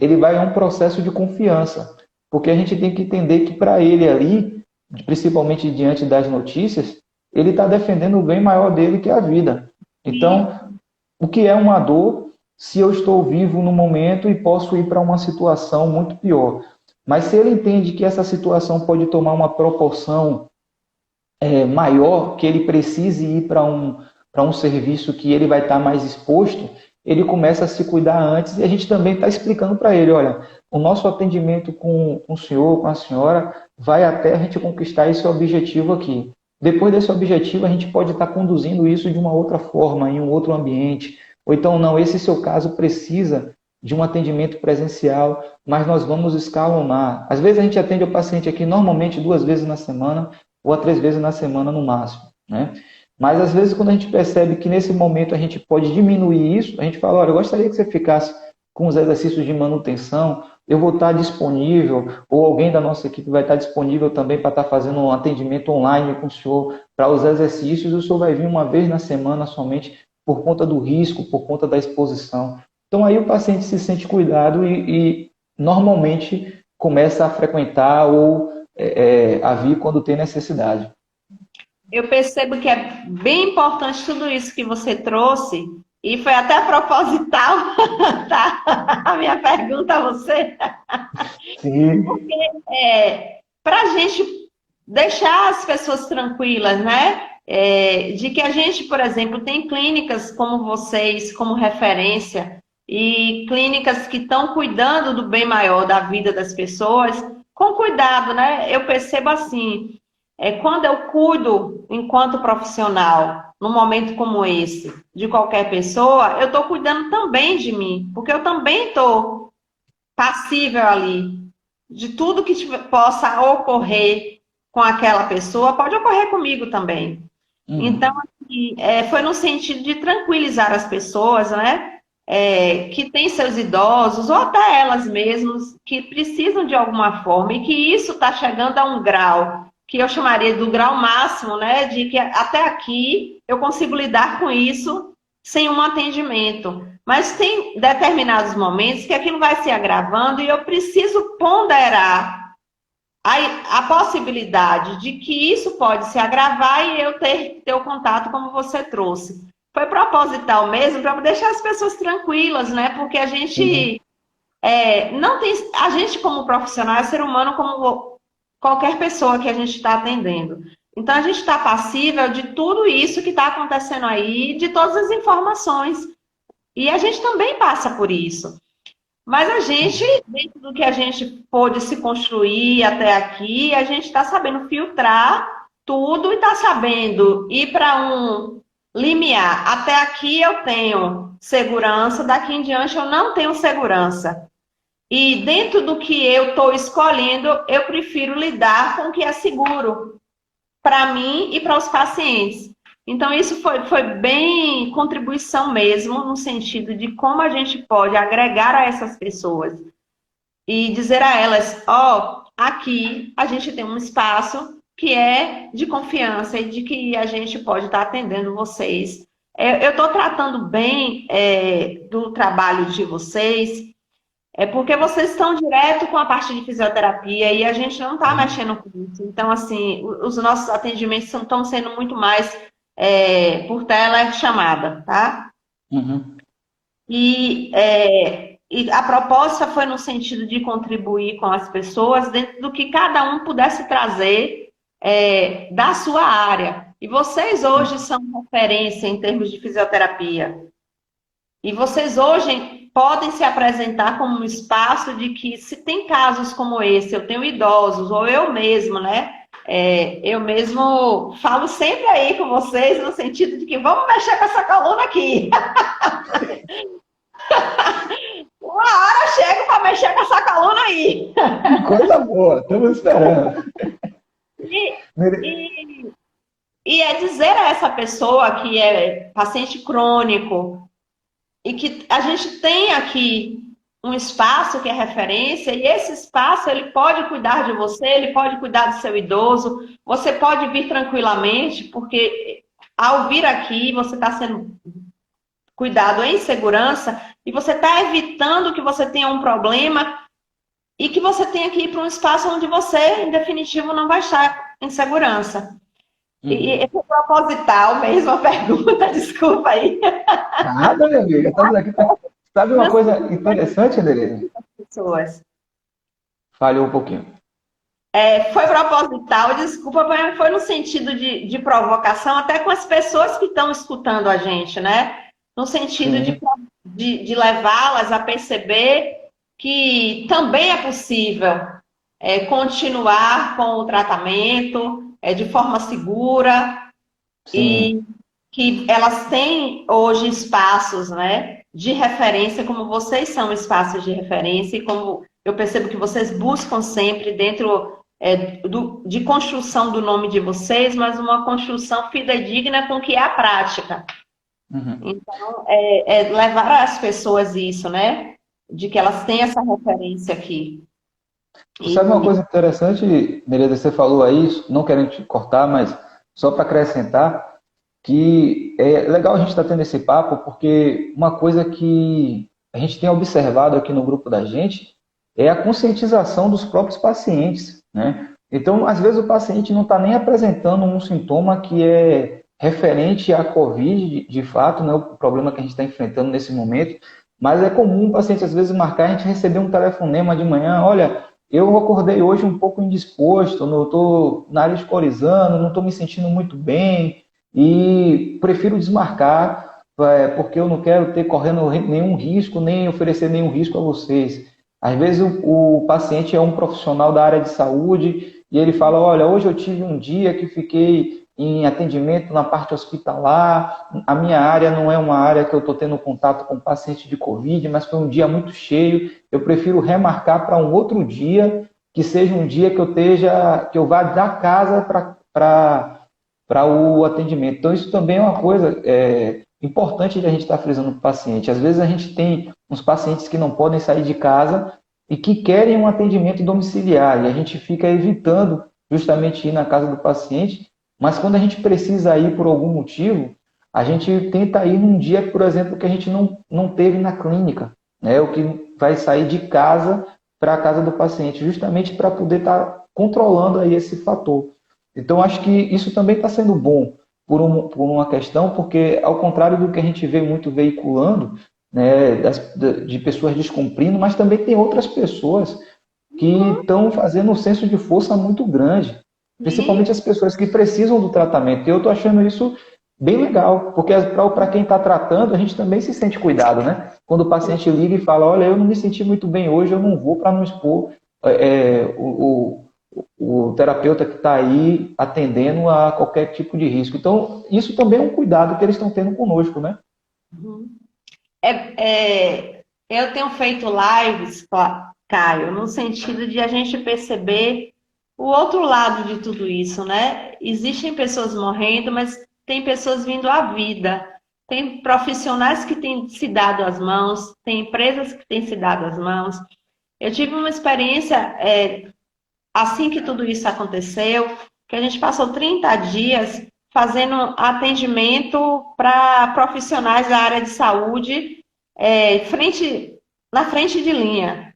ele vai a um processo de confiança. Porque a gente tem que entender que para ele ali, principalmente diante das notícias, ele está defendendo o bem maior dele, que é a vida. Então, o que é uma dor se eu estou vivo no momento e posso ir para uma situação muito pior? Mas se ele entende que essa situação pode tomar uma proporção maior, que ele precise ir para um serviço que ele vai estar mais exposto, ele começa a se cuidar antes, e a gente também está explicando para ele, olha, o nosso atendimento com o senhor, com a senhora, vai até a gente conquistar esse objetivo aqui. Depois desse objetivo, a gente pode estar conduzindo isso de uma outra forma, em um outro ambiente. Ou então, não, esse seu caso precisa de um atendimento presencial, mas nós vamos escalonar. Às vezes a gente atende o paciente aqui normalmente 2 vezes na semana, ou 3 vezes na semana no máximo, né? Mas às vezes quando a gente percebe que nesse momento a gente pode diminuir isso, a gente fala, olha, eu gostaria que você ficasse com os exercícios de manutenção, eu vou estar disponível, ou alguém da nossa equipe vai estar disponível também para estar fazendo um atendimento online com o senhor para os exercícios, o senhor vai vir 1 vez na semana somente por conta do risco, por conta da exposição. Então aí o paciente se sente cuidado e normalmente começa a frequentar ou a vir quando tem necessidade. Eu percebo que é bem importante tudo isso que você trouxe, e foi até proposital, tá? A minha pergunta a você. Sim. Porque para a gente deixar as pessoas tranquilas, né? de que a gente, por exemplo, tem clínicas como vocês, como referência, e clínicas que estão cuidando do bem maior da vida das pessoas, com cuidado, né? Eu percebo assim, quando eu cuido enquanto profissional, num momento como esse, de qualquer pessoa, eu estou cuidando também de mim, porque eu também estou passível ali, de tudo que possa ocorrer com aquela pessoa, pode ocorrer comigo também. Então, assim, foi no sentido de tranquilizar as pessoas, né? Que têm seus idosos, ou até elas mesmas, que precisam de alguma forma, e que isso está chegando a um grau, que eu chamaria do grau máximo, né? De que até aqui eu consigo lidar com isso sem um atendimento. Mas tem determinados momentos que aquilo vai se agravando e eu preciso ponderar a possibilidade de que isso pode se agravar e eu ter o contato como você trouxe. Foi proposital mesmo para deixar as pessoas tranquilas, né? Porque a gente não tem. A gente, como profissional, é ser humano como qualquer pessoa que a gente está atendendo. Então, a gente está passível de tudo isso que está acontecendo aí, de todas as informações. E a gente também passa por isso. Mas a gente, dentro do que a gente pôde se construir até aqui, a gente está sabendo filtrar tudo e está sabendo ir para um limiar. Até aqui eu tenho segurança, daqui em diante eu não tenho segurança. E dentro do que eu estou escolhendo, eu prefiro lidar com o que é seguro para mim e para os pacientes. Então, isso foi bem contribuição mesmo, no sentido de como a gente pode agregar a essas pessoas e dizer a elas, aqui a gente tem um espaço que é de confiança e de que a gente pode estar atendendo vocês. Eu estou tratando bem do trabalho de vocês, porque vocês estão direto com a parte de fisioterapia e a gente não está mexendo com isso. Então, assim, os nossos atendimentos estão sendo muito mais por telechamada, tá? E a proposta foi no sentido de contribuir com as pessoas dentro do que cada um pudesse trazer da sua área. E vocês hoje são referência em termos de fisioterapia. E vocês hoje podem se apresentar como um espaço de que, se tem casos como esse, eu tenho idosos, ou eu mesmo, né? Eu mesmo falo sempre aí com vocês, no sentido de que vamos mexer com essa coluna aqui. Uma hora eu chego para mexer com essa coluna aí. Coisa boa, estamos esperando. E é dizer a essa pessoa que é paciente crônico e que a gente tem aqui um espaço que é referência, e esse espaço ele pode cuidar de você, ele pode cuidar do seu idoso, você pode vir tranquilamente, porque ao vir aqui você está sendo cuidado em segurança e você está evitando que você tenha um problema e que você tenha que ir para um espaço onde você, em definitivo, não vai estar em segurança. E é proposital mesmo a pergunta, desculpa aí. Nada, minha amiga, estamos aqui. Sabe uma coisa interessante, Adelina? Pessoas. Falhou um pouquinho. Foi proposital, desculpa, mas foi no sentido de provocação, até com as pessoas que estão escutando a gente, né? No sentido de levá-las a perceber que também é possível continuar com o tratamento de forma segura. Sim. E que elas têm hoje espaços, né, de referência, como vocês são espaços de referência, e como eu percebo que vocês buscam sempre dentro de construção do nome de vocês, mas uma construção fidedigna com o que é a prática. Então, levar às pessoas isso, né, de que elas têm essa referência aqui. Sabe uma coisa interessante, Nereida, você falou aí, não querendo te cortar, mas só para acrescentar, que é legal a gente estar tendo esse papo, porque uma coisa que a gente tem observado aqui no grupo da gente é a conscientização dos próprios pacientes, né? Então, às vezes o paciente não está nem apresentando um sintoma que é referente à Covid, de fato, né, o problema que a gente está enfrentando nesse momento, mas é comum o paciente, às vezes, marcar, a gente receber um telefonema de manhã, olha, eu acordei hoje um pouco indisposto, eu estou nariz corizando, não estou me sentindo muito bem, e prefiro desmarcar, porque eu não quero ter correndo nenhum risco, nem oferecer nenhum risco a vocês. Às vezes o paciente é um profissional da área de saúde e ele fala, olha, hoje eu tive um dia que fiquei em atendimento na parte hospitalar, a minha área não é uma área que eu estou tendo contato com paciente de Covid, mas foi um dia muito cheio, eu prefiro remarcar para um outro dia, que seja um dia que eu vá da casa para o atendimento. Então, isso também é uma coisa importante de a gente estar frisando para o paciente. Às vezes a gente tem uns pacientes que não podem sair de casa e que querem um atendimento domiciliar, e a gente fica evitando justamente ir na casa do paciente, mas quando a gente precisa ir por algum motivo, a gente tenta ir num dia, por exemplo, que a gente não teve na clínica, né? O que vai sair de casa para a casa do paciente, justamente para poder estar controlando aí esse fator. Então, acho que isso também está sendo bom por uma questão, porque ao contrário do que a gente vê muito veiculando, né, de pessoas descumprindo, mas também tem outras pessoas que estão fazendo um senso de força muito grande. Principalmente as pessoas que precisam do tratamento. E eu estou achando isso bem legal, porque para quem está tratando, a gente também se sente cuidado, né? Quando o paciente liga e fala, olha, eu não me senti muito bem hoje, eu não vou para não expor o terapeuta que está aí atendendo a qualquer tipo de risco. Então, isso também é um cuidado que eles estão tendo conosco, né? Eu tenho feito lives, Caio, no sentido de a gente perceber o outro lado de tudo isso, né? Existem pessoas morrendo, mas tem pessoas vindo à vida. Tem profissionais que têm se dado as mãos, tem empresas que têm se dado as mãos. Eu tive uma experiência, assim que tudo isso aconteceu, que a gente passou 30 dias fazendo atendimento para profissionais da área de saúde, na frente de linha.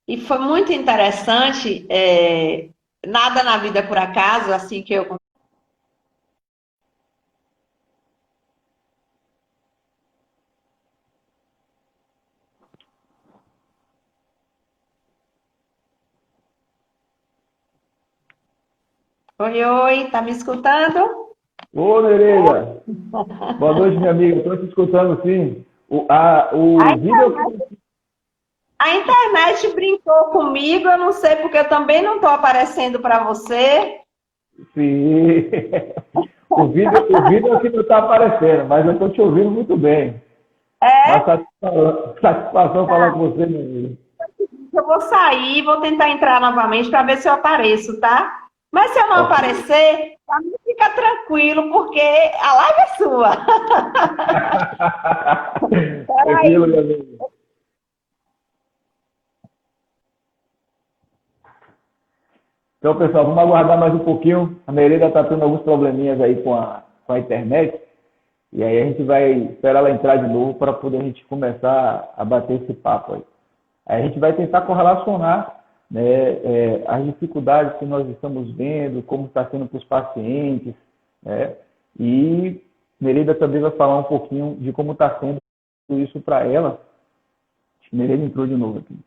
E foi muito interessante, nada na vida por acaso, assim que eu... Oi, oi, tá me escutando? Ô, Nereida! Boa noite, minha amiga. Estou te escutando, sim. A internet brincou comigo, eu não sei porque eu também não estou aparecendo para você. Sim. O vídeo aqui não está aparecendo, mas eu estou te ouvindo muito bem. Uma satisfação falar com você, meu amigo. Eu vou sair, vou tentar entrar novamente para ver se eu apareço, tá? Mas se eu não aparecer, fica tranquilo, porque a live é sua. Tranquilo, meu amigo. Então, pessoal, vamos aguardar mais um pouquinho. A Nereida está tendo alguns probleminhas aí com a internet. E aí a gente vai esperar ela entrar de novo para poder a gente começar a bater esse papo aí. Aí a gente vai tentar correlacionar, né, as dificuldades que nós estamos vendo, como está sendo para os pacientes, né? E Nereida também vai falar um pouquinho de como está sendo isso para ela. Nereida entrou de novo aqui.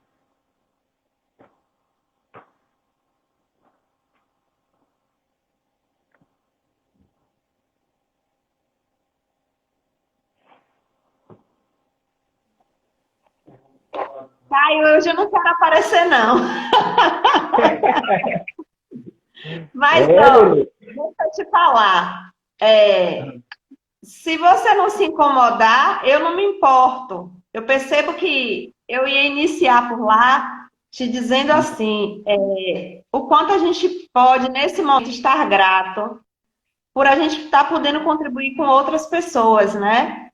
Caio, hoje eu não quero aparecer, não. Mas, deixa eu te falar. Se você não se incomodar, eu não me importo. Eu percebo que eu ia iniciar por lá te dizendo assim, o quanto a gente pode, nesse momento, estar grato por a gente estar podendo contribuir com outras pessoas, né?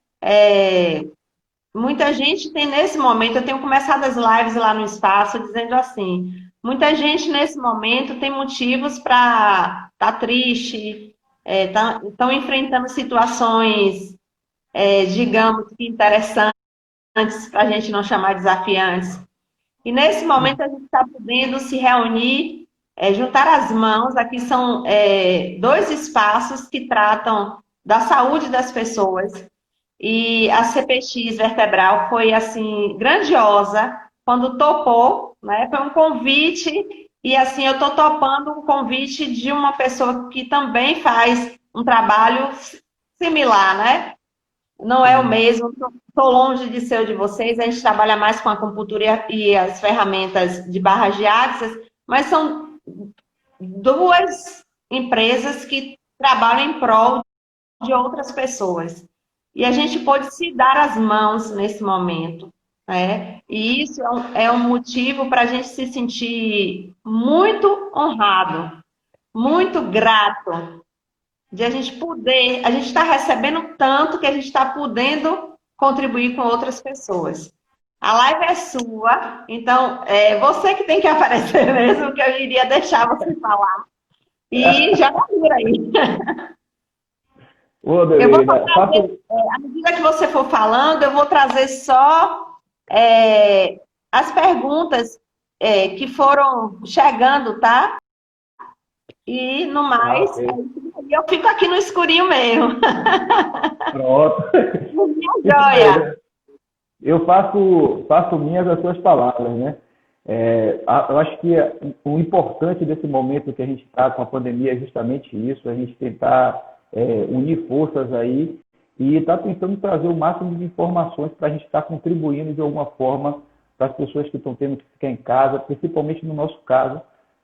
Muita gente tem nesse momento, eu tenho começado as lives lá no espaço dizendo assim, muita gente nesse momento tem motivos para estar triste, estão enfrentando situações, digamos que interessantes, para a gente não chamar desafiantes. E nesse momento a gente está podendo se reunir, juntar as mãos, aqui são 2 espaços que tratam da saúde das pessoas. E a CPX Vertebral foi, assim, grandiosa quando topou, né? Foi um convite, e assim, eu estou topando um convite de uma pessoa que também faz um trabalho similar, né? Não é o mesmo, estou longe de ser o de vocês, a gente trabalha mais com a acupuntura e as ferramentas de barras de axis, mas são duas empresas que trabalham em prol de outras pessoas. E a gente pode se dar as mãos nesse momento, né? E isso é um motivo para a gente se sentir muito honrado, muito grato de a gente poder, a gente está recebendo tanto que a gente está podendo contribuir com outras pessoas. A live é sua, então é você que tem que aparecer mesmo, que eu iria deixar você falar. E já tá por aí. Ô, Eu vou Adelina, trazer, à medida que você for falando, eu vou trazer só as perguntas que foram chegando, tá? E no mais, ok. eu fico aqui no escurinho mesmo. Pronto. Minha Isso joia. mesmo. Eu faço minhas as suas palavras, né? Eu acho que o importante desse momento que a gente está com a pandemia é justamente isso, a gente tentar unir forças aí e estar tentando trazer o máximo de informações para a gente estar contribuindo de alguma forma para as pessoas que estão tendo que ficar em casa, principalmente no nosso caso,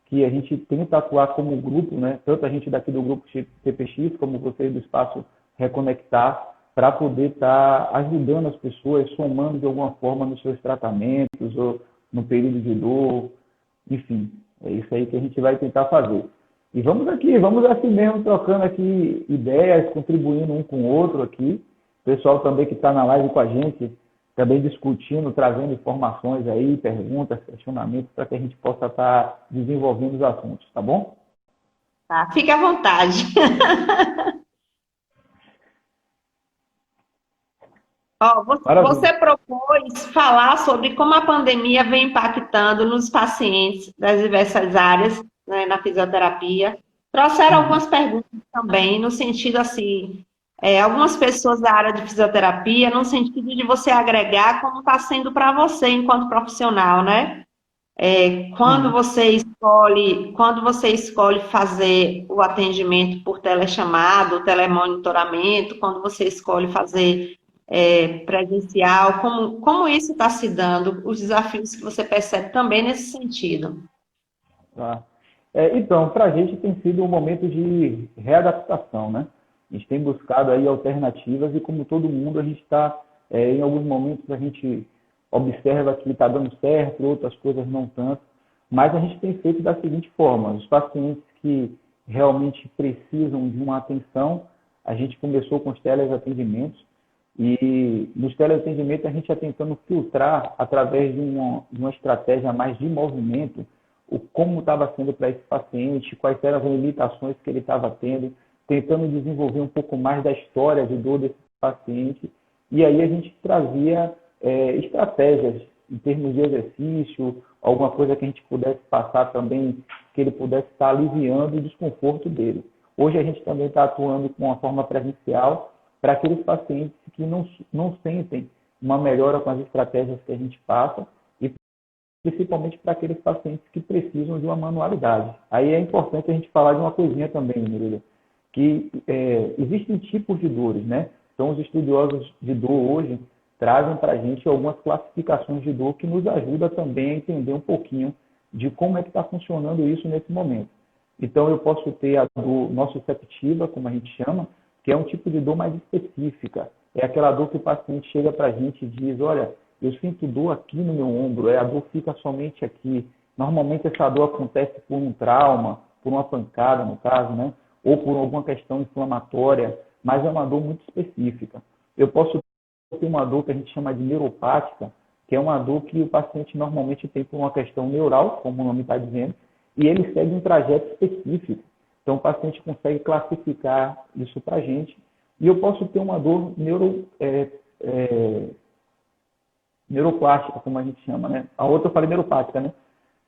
que a gente tenta atuar como grupo, né? Tanto a gente daqui do grupo TPX, como vocês do Espaço Reconectar, para poder estar ajudando as pessoas, somando de alguma forma nos seus tratamentos, ou no período de dor, enfim, é isso aí que a gente vai tentar fazer. E vamos assim mesmo, trocando aqui ideias, contribuindo um com o outro aqui. O pessoal também que está na live com a gente, também discutindo, trazendo informações aí, perguntas, questionamentos, para que a gente possa estar desenvolvendo os assuntos, tá bom? Tá, fique à vontade. Ó, Maravilha. você propôs falar sobre como a pandemia vem impactando nos pacientes das diversas áreas, né, na fisioterapia. Trouxeram algumas perguntas também, no sentido assim, algumas pessoas da área de fisioterapia, no sentido de você agregar como está sendo para você enquanto profissional, né? Uhum. Quando você escolhe fazer o atendimento por telechamado, telemonitoramento, quando você escolhe fazer presencial, como isso está se dando, os desafios que você percebe também nesse sentido. Tá. Então, para a gente tem sido um momento de readaptação, né? A gente tem buscado aí alternativas e, como todo mundo, a gente está, em alguns momentos, a gente observa que está dando certo, outras coisas não tanto, mas a gente tem feito da seguinte forma: os pacientes que realmente precisam de uma atenção, a gente começou com os teleatendimentos e nos teleatendimentos a gente está tentando filtrar através de uma estratégia mais de movimento como estava sendo para esse paciente, quais eram as limitações que ele estava tendo, tentando desenvolver um pouco mais da história de dor desse paciente. E aí a gente trazia estratégias em termos de exercício, alguma coisa que a gente pudesse passar também, que ele pudesse estar aliviando o desconforto dele. Hoje a gente também está atuando com uma forma presencial para aqueles pacientes que não sentem uma melhora com as estratégias que a gente passa, principalmente para aqueles pacientes que precisam de uma manualidade. Aí é importante a gente falar de uma coisinha também, Murilo, que existem tipos de dores, né? Então, os estudiosos de dor hoje trazem para a gente algumas classificações de dor que nos ajuda também a entender um pouquinho de como é que está funcionando isso nesse momento. Então, eu posso ter a dor nociceptiva, como a gente chama, que é um tipo de dor mais específica. É aquela dor que o paciente chega para a gente e diz: olha, eu sinto dor aqui no meu ombro, a dor fica somente aqui. Normalmente essa dor acontece por um trauma, por uma pancada, no caso, né? Ou por alguma questão inflamatória, mas é uma dor muito específica. Eu posso ter uma dor que a gente chama de neuropática, que é uma dor que o paciente normalmente tem por uma questão neural, como o nome está dizendo, e ele segue um trajeto específico. Então o paciente consegue classificar isso para a gente. E eu posso ter uma dor neuroplástica, como a gente chama, né? A outra eu falei neuropática, né?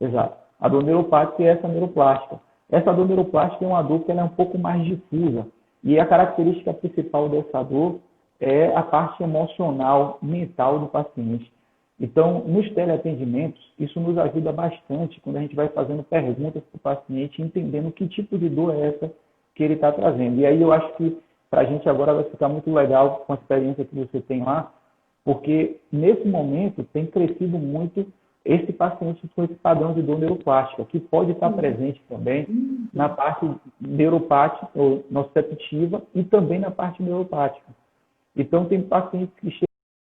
Exato. A dor neuropática é essa neuroplástica. Essa dor neuroplástica é uma dor que ela é um pouco mais difusa. E a característica principal dessa dor é a parte emocional, mental do paciente. Então, nos teleatendimentos, isso nos ajuda bastante quando a gente vai fazendo perguntas para o paciente, entendendo que tipo de dor é essa que ele está trazendo. E aí eu acho que para a gente agora vai ficar muito legal com a experiência que você tem lá, porque nesse momento tem crescido muito esse paciente com esse padrão de dor neuroplástica, que pode estar presente também na parte neuropática ou nociceptiva e também na parte neuropática. Então, tem pacientes que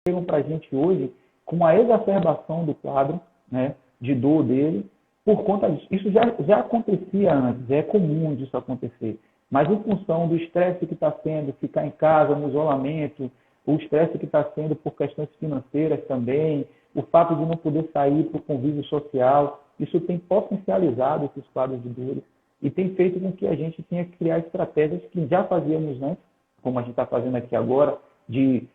chegam para a gente hoje com uma exacerbação do quadro, né, de dor dele, por conta disso. Isso já acontecia antes, já é comum disso acontecer. Mas em função do estresse que está sendo, ficar em casa, no isolamento, o estresse que está sendo por questões financeiras também, o fato de não poder sair para o convívio social, isso tem potencializado esses quadros de dores e tem feito com que a gente tenha que criar estratégias que já fazíamos antes, como a gente está fazendo aqui agora, de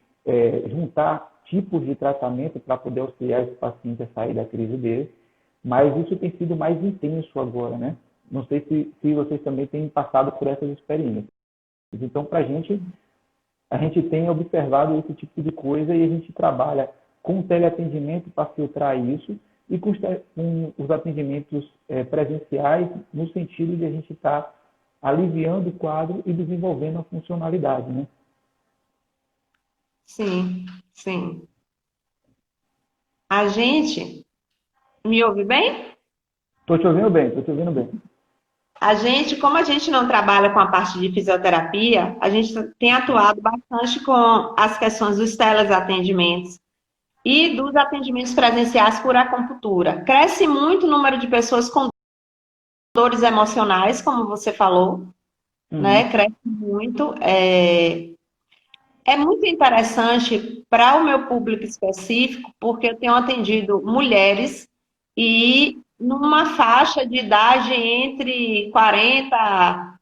juntar tipos de tratamento para poder auxiliar esse paciente a sair da crise dele, mas isso tem sido mais intenso agora, né? Não sei se vocês também têm passado por essas experiências. Então, para a gente tem observado esse tipo de coisa e a gente trabalha com teleatendimento para filtrar isso e com os atendimentos presenciais no sentido de a gente estar aliviando o quadro e desenvolvendo a funcionalidade, né? Sim, sim. A gente me ouve bem? Estou te ouvindo bem, estou te ouvindo bem. A gente, como a gente não trabalha com a parte de fisioterapia, a gente tem atuado bastante com as questões dos teleatendimentos e dos atendimentos presenciais por acupuntura. Cresce muito o número de pessoas com dores emocionais, como você falou, né? Cresce muito. É muito interessante para o meu público específico, porque eu tenho atendido mulheres e numa faixa de idade entre 40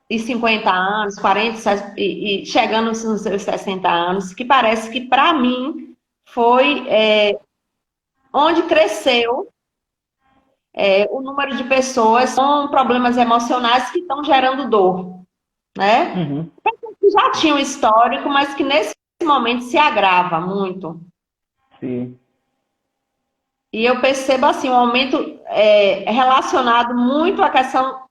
e 50 anos, 40 e chegando nos seus 60 anos, que parece que para mim foi onde cresceu o número de pessoas com problemas emocionais que estão gerando dor, né? Uhum. Que já tinha um histórico, mas que nesse momento se agrava muito. Sim. E eu percebo assim, um aumento relacionado muito à questão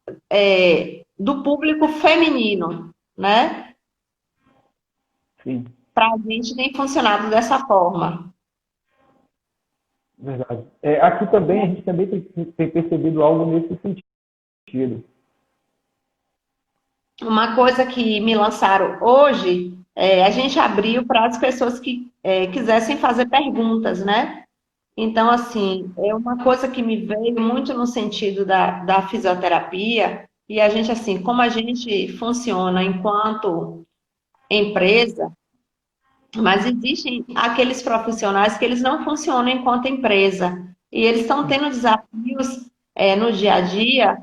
do público feminino, né? Sim. Para a gente tem funcionado dessa forma. Verdade. Aqui também, a gente também tem percebido algo nesse sentido. Uma coisa que me lançaram hoje, a gente abriu para as pessoas que quisessem fazer perguntas, né? Então, assim, é uma coisa que me veio muito no sentido da fisioterapia, e a gente, assim, como a gente funciona enquanto empresa, mas existem aqueles profissionais que eles não funcionam enquanto empresa, e eles estão tendo desafios no dia a dia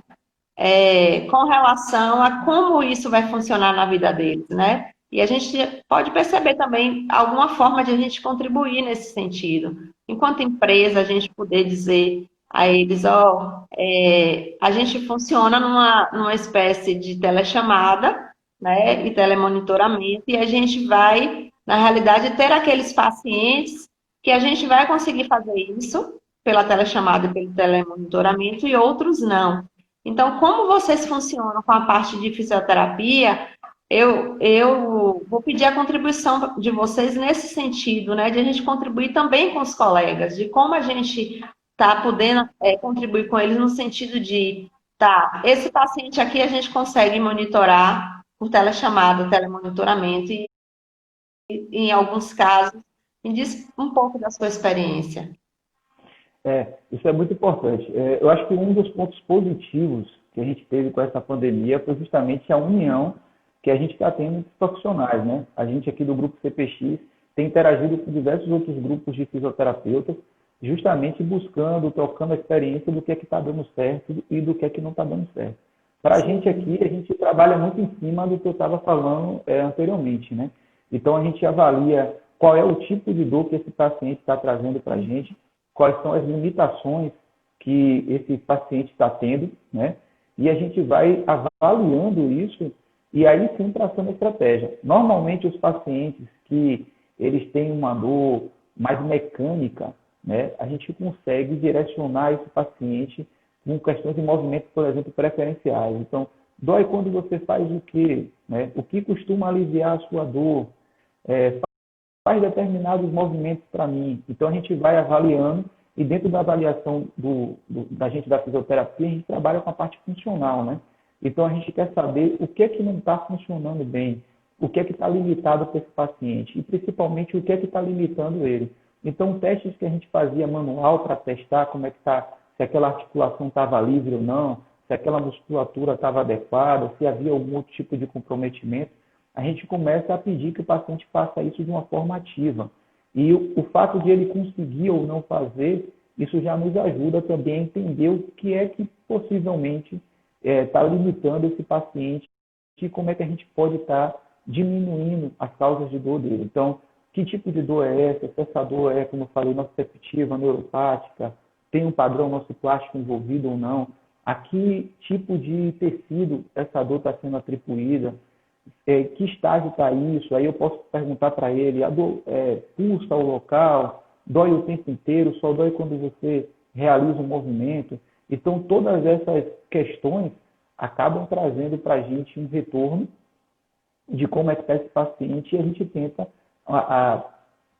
com relação a como isso vai funcionar na vida deles, né? E a gente pode perceber também alguma forma de a gente contribuir nesse sentido. Enquanto empresa, a gente poder dizer a eles, a gente funciona numa espécie de telechamada, né, e telemonitoramento, e a gente vai, na realidade, ter aqueles pacientes que a gente vai conseguir fazer isso pela telechamada e pelo telemonitoramento e outros não. Então, como vocês funcionam com a parte de fisioterapia, eu vou pedir a contribuição de vocês nesse sentido, né? De a gente contribuir também com os colegas, de como a gente está podendo contribuir com eles no sentido de, esse paciente aqui a gente consegue monitorar por telechamada, telemonitoramento, e em alguns casos, me diz um pouco da sua experiência. Isso é muito importante. Eu acho que um dos pontos positivos que a gente teve com essa pandemia foi justamente a união que a gente está tendo entre profissionais, né? A gente aqui do Grupo CPX tem interagido com diversos outros grupos de fisioterapeutas, justamente buscando, trocando a experiência do que é que está dando certo e do que é que não está dando certo. Para a gente aqui, a gente trabalha muito em cima do que eu estava falando anteriormente, né? Então, a gente avalia qual é o tipo de dor que esse paciente está trazendo para a gente, quais são as limitações que esse paciente está tendo, né? E a gente vai avaliando isso e aí sim traçando a estratégia. Normalmente os pacientes que eles têm uma dor mais mecânica, né? A gente consegue direcionar esse paciente com questões de movimento, por exemplo, preferenciais. Então, Dói quando você faz o quê? Né? O que costuma aliviar a sua dor? Faz determinados movimentos para mim. Então, a gente vai avaliando e dentro da avaliação da gente da fisioterapia, a gente trabalha com a parte funcional, né? Então, a gente quer saber o que é que não está funcionando bem, o que é que está limitado para esse paciente e, principalmente, o que é que está limitando ele. Então, testes que a gente fazia manual para testar como é que está, se aquela articulação estava livre ou não, se aquela musculatura estava adequada, se havia algum outro tipo de comprometimento, a gente começa a pedir que o paciente faça isso de uma forma ativa. E o fato de ele conseguir ou não fazer, isso já nos ajuda também a entender o que é que possivelmente está limitando esse paciente e como é que a gente pode estar diminuindo as causas de dor dele. Então, que tipo de dor é essa? Se essa dor é, como eu falei, nociceptiva, neuropática, tem um padrão nociplástico envolvido ou não? A que tipo de tecido essa dor está sendo atribuída? Que estágio está isso? Aí eu posso perguntar para ele, a dor pulsa o local, dói o tempo inteiro, só dói quando você realiza um movimento. Então, todas essas questões acabam trazendo para a gente um retorno de como é que está esse paciente e a gente tenta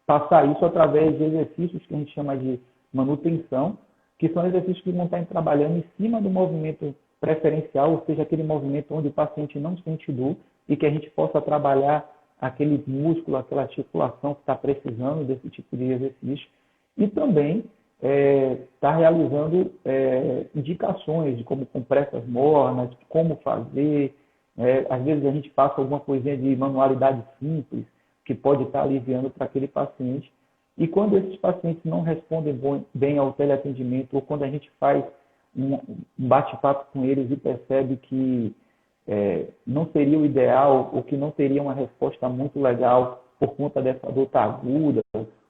passar isso através de exercícios que a gente chama de manutenção, que são exercícios que vão estar trabalhando em cima do movimento preferencial, ou seja, aquele movimento onde o paciente não sente dor e que a gente possa trabalhar aquele músculo, aquela articulação que está precisando desse tipo de exercício. E também está realizando indicações de como compressas mornas, como fazer. Às vezes a gente passa alguma coisinha de manualidade simples que pode estar aliviando para aquele paciente. E quando esses pacientes não respondem bem ao teleatendimento ou quando a gente faz um bate-papo com eles e percebe que não seria o ideal ou que não teria uma resposta muito legal por conta dessa dor estar aguda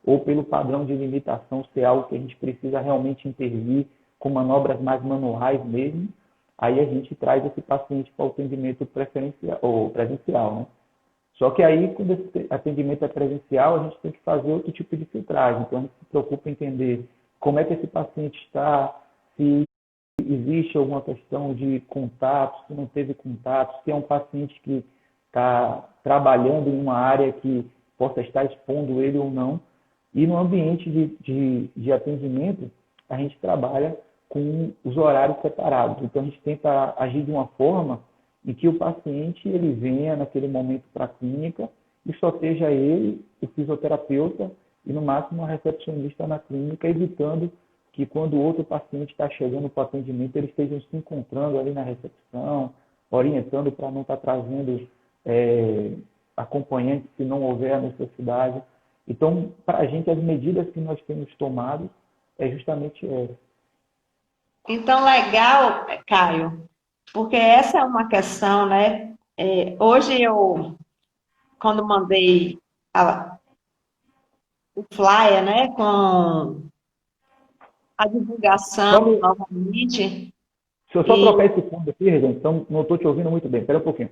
ou pelo padrão de limitação ser algo que a gente precisa realmente intervir com manobras mais manuais mesmo, aí a gente traz esse paciente para o atendimento preferencial ou presencial, né? Só que aí, quando esse atendimento é presencial, a gente tem que fazer outro tipo de filtragem. Então, a gente se preocupa em entender como é que esse paciente está, se existe alguma questão de contato, se não teve contato, se é um paciente que está trabalhando em uma área que possa estar expondo ele ou não. E no ambiente de atendimento, a gente trabalha com os horários separados. Então, a gente tenta agir de uma forma em que o paciente ele venha naquele momento para a clínica e só seja ele, o fisioterapeuta e, no máximo, a recepcionista na clínica, evitando que quando o outro paciente está chegando para o atendimento, eles estejam se encontrando ali na recepção, orientando para não estar trazendo acompanhantes se não houver a necessidade. Então, para a gente, as medidas que nós temos tomado é justamente essa. Então, legal, Caio, porque essa é uma questão, né? Hoje quando mandei o flyer, né, com a divulgação novamente. Se eu só trocar esse fundo aqui, Regina, então não estou te ouvindo muito bem. Espera um pouquinho.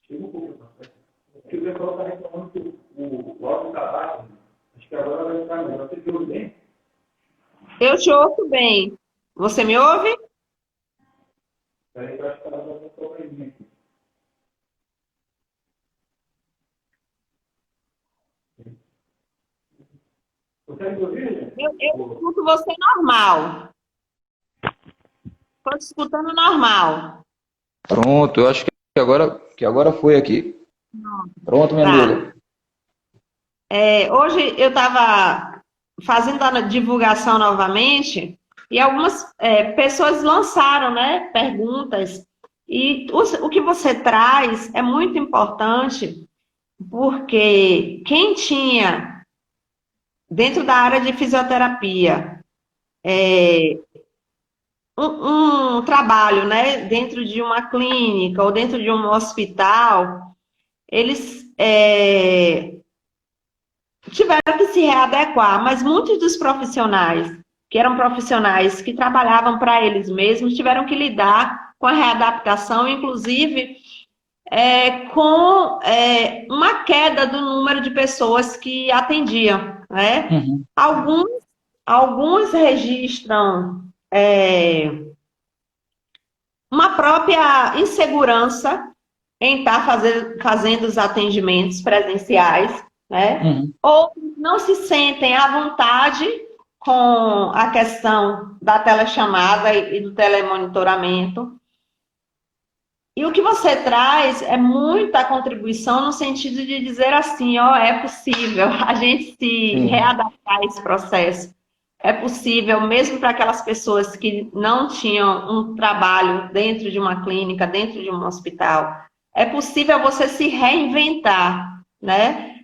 Chega um pouquinho. Porque o pessoal está reclamando que o áudio está baixo. Acho que agora vai ficar melhor. Você me ouve bem? Eu te ouço bem. Você me ouve? Espera aí, eu acho que ela vai ter um probleminha aqui. Você me ouve, gente? Eu escuto você normal. Estou te escutando normal. Pronto, eu acho que agora foi aqui. Pronto, minha amiga. Hoje eu estava fazendo a divulgação novamente e algumas pessoas lançaram, né, perguntas. E o que você traz é muito importante porque quem tinha, dentro da área de fisioterapia, um trabalho, né, dentro de uma clínica ou dentro de um hospital, eles tiveram que se readequar, mas muitos dos profissionais, que eram profissionais que trabalhavam para eles mesmos, tiveram que lidar com a readaptação, inclusive uma queda do número de pessoas que atendiam, né? Uhum. Alguns registram uma própria insegurança em estar fazendo os atendimentos presenciais, né? Uhum. Ou não se sentem à vontade com a questão da telechamada e do telemonitoramento. E o que você traz é muita contribuição no sentido de dizer assim, ó, é possível a gente se readaptar a esse processo. É possível, mesmo para aquelas pessoas que não tinham um trabalho dentro de uma clínica, dentro de um hospital, é possível você se reinventar, né?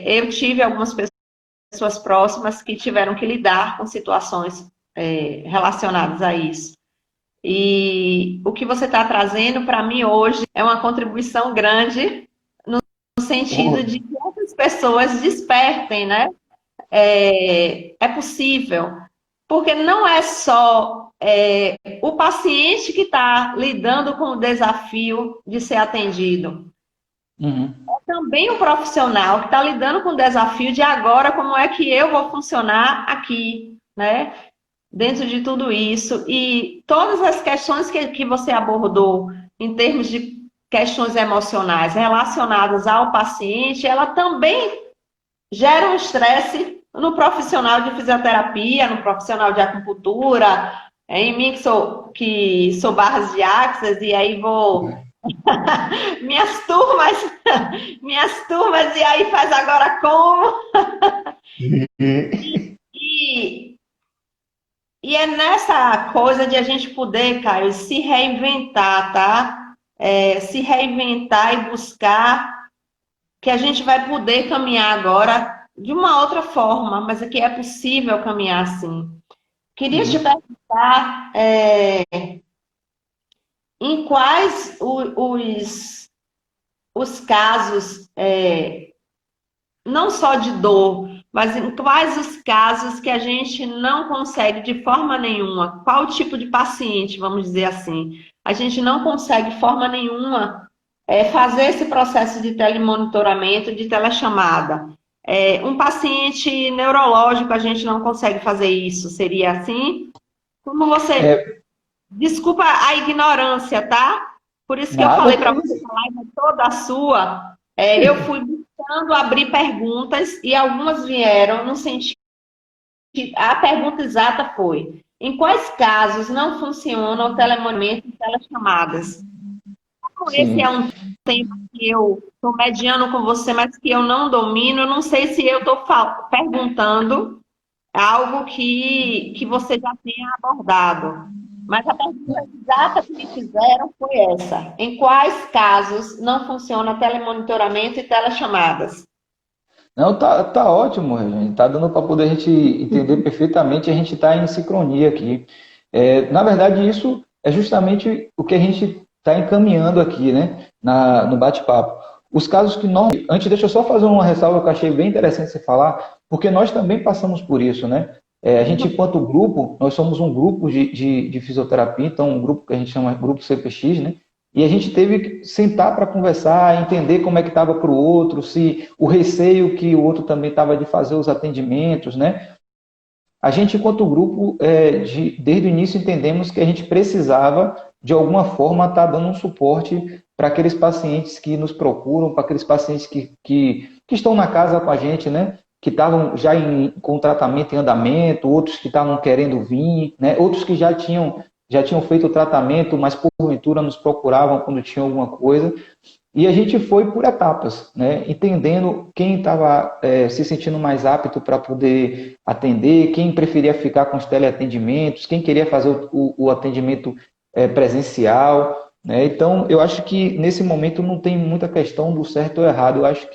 Eu tive algumas pessoas próximas que tiveram que lidar com situações relacionadas a isso. E o que você está trazendo para mim hoje é uma contribuição grande no sentido de que outras pessoas despertem, né? É possível, porque não é só o paciente que está lidando com o desafio de ser atendido. Uhum. É também o profissional que está lidando com o desafio de agora, como é que eu vou funcionar aqui, né? Dentro de tudo isso. E todas as questões que você abordou em termos de questões emocionais relacionadas ao paciente, ela também gera um estresse no profissional de fisioterapia, no profissional de acupuntura, em mim que sou barras de axis, e aí vou... minhas turmas, e aí faz agora como? E é nessa coisa de a gente poder, Caio, se reinventar, tá? Se reinventar e buscar que a gente vai poder caminhar agora de uma outra forma, mas é que é possível caminhar assim. Queria te perguntar em quais os casos, não só de dor, mas em quais os casos que a gente não consegue de forma nenhuma, qual tipo de paciente, vamos dizer assim, a gente não consegue de forma nenhuma fazer esse processo de telemonitoramento, de telechamada. Um paciente neurológico, a gente não consegue fazer isso, seria assim? Como você... Desculpa a ignorância, tá? Por isso que eu falei para você, a live é toda sua. Eu fui buscando abrir perguntas e algumas vieram no sentido... A pergunta exata foi: em quais casos não funciona o telemonitoramento e telechamadas? Como esse é um tema que eu estou mediando com você, mas que eu não domino, eu não sei se eu estou perguntando algo que você já tenha abordado. Mas a pergunta exata que me fizeram foi essa: em quais casos não funciona telemonitoramento e telechamadas? Não, tá ótimo, gente. Tá dando para poder a gente entender perfeitamente, a gente está em sincronia aqui. Na verdade, isso é justamente o que a gente está encaminhando aqui, né, no bate-papo. Os casos que nós... Antes, deixa eu só fazer uma ressalva que eu achei bem interessante você falar, porque nós também passamos por isso, né? A gente, enquanto grupo, nós somos um grupo de fisioterapia, então um grupo que a gente chama Grupo CPX, né? E a gente teve que sentar para conversar, entender como é que estava para o outro, se o receio que o outro também estava de fazer os atendimentos, né? A gente, enquanto grupo, desde o início entendemos que a gente precisava, de alguma forma, estar dando um suporte para aqueles pacientes que nos procuram, para aqueles pacientes que estão na casa com a gente, né? Que estavam já com tratamento em andamento, outros que estavam querendo vir, né? Outros que já tinham feito o tratamento, mas porventura nos procuravam quando tinha alguma coisa. E a gente foi por etapas, né? Entendendo quem estava se sentindo mais apto para poder atender, quem preferia ficar com os teleatendimentos, quem queria fazer o atendimento presencial, né? Então, eu acho que nesse momento não tem muita questão do certo ou errado. Eu acho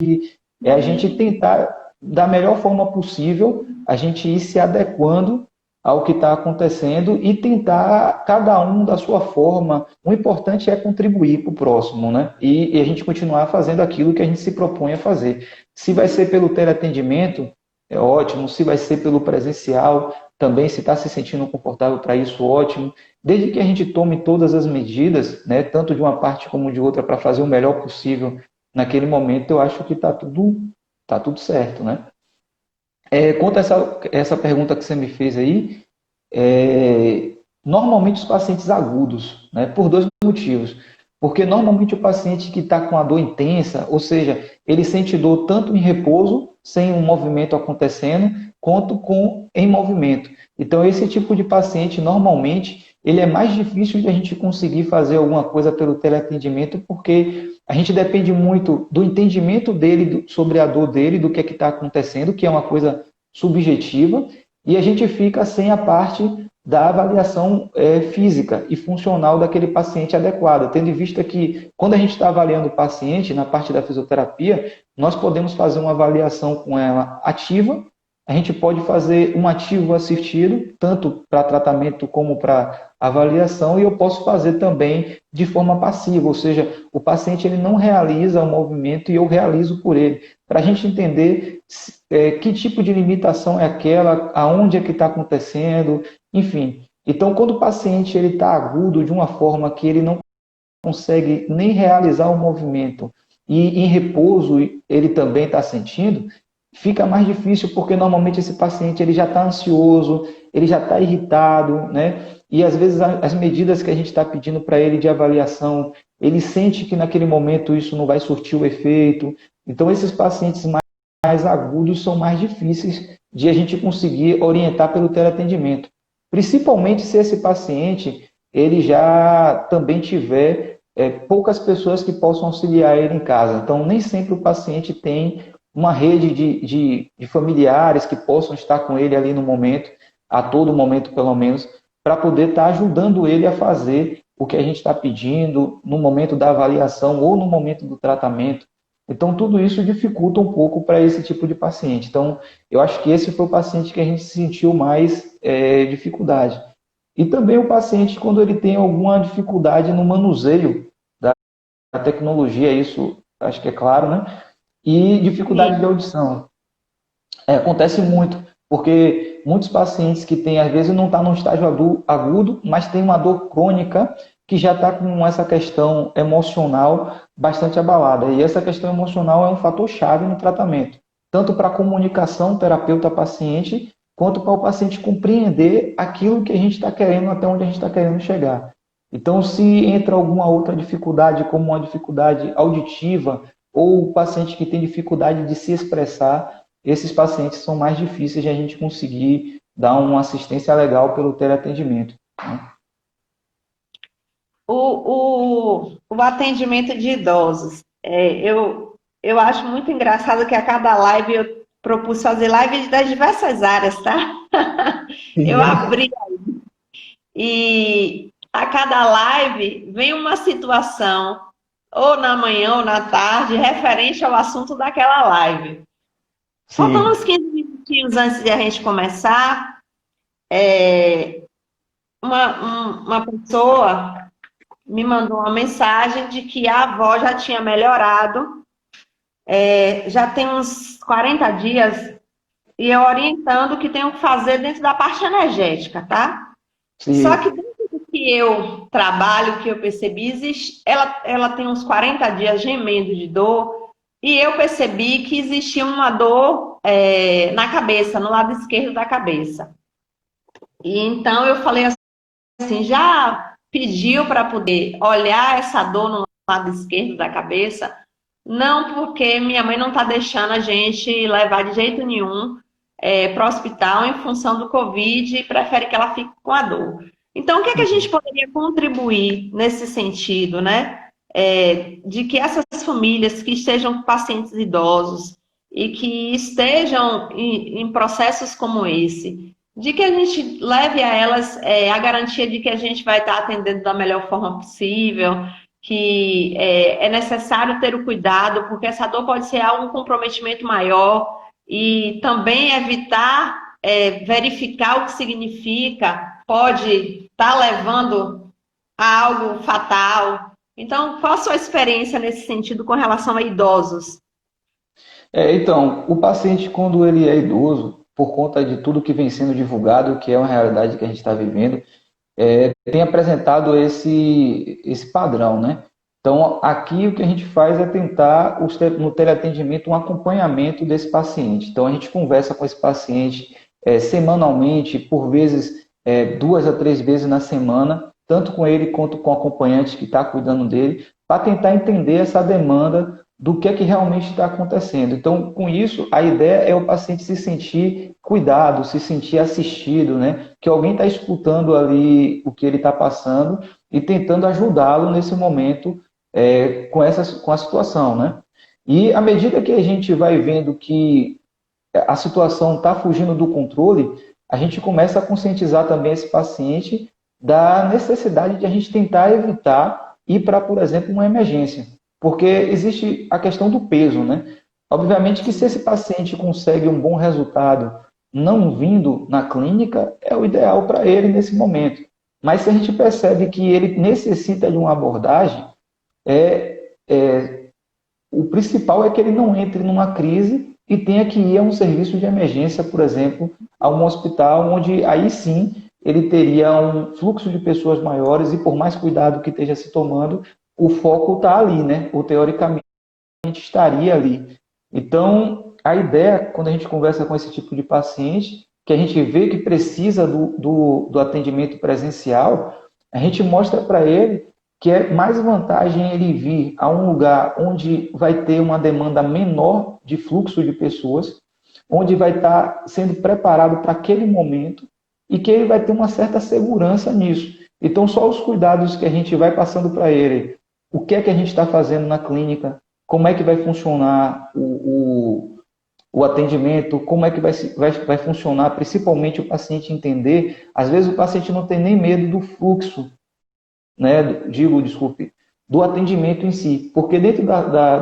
que é a gente tentar, da melhor forma possível, a gente ir se adequando ao que está acontecendo e tentar, cada um da sua forma. O importante é contribuir para o próximo, né? E a gente continuar fazendo aquilo que a gente se propõe a fazer. Se vai ser pelo teleatendimento, é ótimo. Se vai ser pelo presencial, também, se está se sentindo confortável para isso, ótimo. Desde que a gente tome todas as medidas, né, tanto de uma parte como de outra, para fazer o melhor possível naquele momento, eu acho que tá tudo certo, né? Quanto a essa pergunta que você me fez aí, é, normalmente os pacientes agudos, né, por dois motivos. Porque normalmente o paciente que está com a dor intensa, ou seja, ele sente dor tanto em repouso, sem um movimento acontecendo, quanto em movimento. Então, esse tipo de paciente, normalmente, ele é mais difícil de a gente conseguir fazer alguma coisa pelo teleatendimento, porque a gente depende muito do entendimento dele sobre a dor dele, do que é que está acontecendo, que é uma coisa subjetiva, e a gente fica sem a parte da avaliação física e funcional daquele paciente adequada, tendo em vista que, quando a gente está avaliando o paciente, na parte da fisioterapia, nós podemos fazer uma avaliação com ela ativa, a gente pode fazer um ativo assistido, tanto para tratamento como para avaliação, e eu posso fazer também de forma passiva, ou seja, o paciente ele não realiza o movimento e eu realizo por ele, para a gente entender que tipo de limitação é aquela, aonde é que está acontecendo, enfim. Então, quando o paciente está agudo de uma forma que ele não consegue nem realizar o movimento e em repouso ele também está sentindo, fica mais difícil porque normalmente esse paciente ele já está ansioso, ele já está irritado, né? E às vezes as medidas que a gente está pedindo para ele de avaliação, ele sente que naquele momento isso não vai surtir o efeito. Então, esses pacientes mais agudos são mais difíceis de a gente conseguir orientar pelo teleatendimento. Principalmente se esse paciente ele já também tiver poucas pessoas que possam auxiliar ele em casa. Então, nem sempre o paciente tem uma rede de familiares que possam estar com ele ali no momento, a todo momento pelo menos, para poder estar ajudando ele a fazer o que a gente está pedindo no momento da avaliação ou no momento do tratamento. Então, tudo isso dificulta um pouco para esse tipo de paciente. Então, eu acho que esse foi o paciente que a gente sentiu mais dificuldade. E também o paciente, quando ele tem alguma dificuldade no manuseio da tecnologia, isso acho que é claro, né? E dificuldade de audição. Acontece muito, porque muitos pacientes que têm, às vezes, não está num estágio agudo, mas tem uma dor crônica que já está com essa questão emocional bastante abalada. E essa questão emocional é um fator chave no tratamento, tanto para a comunicação terapeuta-paciente, quanto para o paciente compreender aquilo que a gente está querendo, até onde a gente está querendo chegar. Então, se entra alguma outra dificuldade, como uma dificuldade auditiva, ou o paciente que tem dificuldade de se expressar, esses pacientes são mais difíceis de a gente conseguir dar uma assistência legal pelo teleatendimento, né? O atendimento de idosos. Eu acho muito engraçado que a cada live eu propus fazer live das diversas áreas, tá? Eu abri aí. E a cada live vem uma situação, ou na manhã ou na tarde, referente ao assunto daquela live. Sim. Faltando uns 15 minutinhos antes de a gente começar, uma pessoa me mandou uma mensagem de que a avó já tinha melhorado, já tem uns 40 dias, e eu orientando o que tenho que fazer dentro da parte energética, tá? Sim. Só que dentro do que eu trabalho, que eu percebi, ela tem uns 40 dias gemendo de dor, e eu percebi que existia uma dor na cabeça, no lado esquerdo da cabeça. E então eu falei assim, já pediu para poder olhar essa dor no lado esquerdo da cabeça? Não, porque minha mãe não está deixando a gente levar de jeito nenhum para o hospital em função do Covid e prefere que ela fique com a dor. Então, o que é que a gente poderia contribuir nesse sentido, né? De que essas famílias que estejam com pacientes idosos e que estejam em processos como esse, de que a gente leve a elas a garantia de que a gente vai estar atendendo da melhor forma possível, que é necessário ter o cuidado, porque essa dor pode ser um comprometimento maior, e também evitar verificar o que significa, pode estar levando a algo fatal. Então, qual a sua experiência nesse sentido com relação a idosos? Então, o paciente, quando ele é idoso, por conta de tudo que vem sendo divulgado, que é uma realidade que a gente está vivendo, tem apresentado esse padrão, né? Então, aqui o que a gente faz é tentar, no teleatendimento, um acompanhamento desse paciente. Então, a gente conversa com esse paciente semanalmente, por vezes 2 a 3 vezes na semana, tanto com ele quanto com o acompanhante que está cuidando dele, para tentar entender essa demanda do que é que realmente está acontecendo. Então, com isso, a ideia é o paciente se sentir cuidado, se sentir assistido, né? Que alguém está escutando ali o que ele está passando e tentando ajudá-lo nesse momento com a situação, né? E à medida que a gente vai vendo que a situação está fugindo do controle, a gente começa a conscientizar também esse paciente da necessidade de a gente tentar evitar ir para, por exemplo, uma emergência. Porque existe a questão do peso, né? Obviamente que se esse paciente consegue um bom resultado não vindo na clínica, é o ideal para ele nesse momento. Mas se a gente percebe que ele necessita de uma abordagem, o principal é que ele não entre numa crise e tenha que ir a um serviço de emergência, por exemplo, a um hospital, onde aí sim ele teria um fluxo de pessoas maiores e por mais cuidado que esteja se tomando, o foco está ali, né? Ou teoricamente estaria ali. Então, a ideia, quando a gente conversa com esse tipo de paciente, que a gente vê que precisa do atendimento presencial, a gente mostra para ele que é mais vantagem ele vir a um lugar onde vai ter uma demanda menor de fluxo de pessoas, onde vai estar sendo preparado para aquele momento e que ele vai ter uma certa segurança nisso. Então, só os cuidados que a gente vai passando para ele, o que é que a gente está fazendo na clínica, como é que vai funcionar o atendimento, como é que vai funcionar, principalmente o paciente entender. Às vezes o paciente não tem nem medo do fluxo, né, do atendimento em si, porque dentro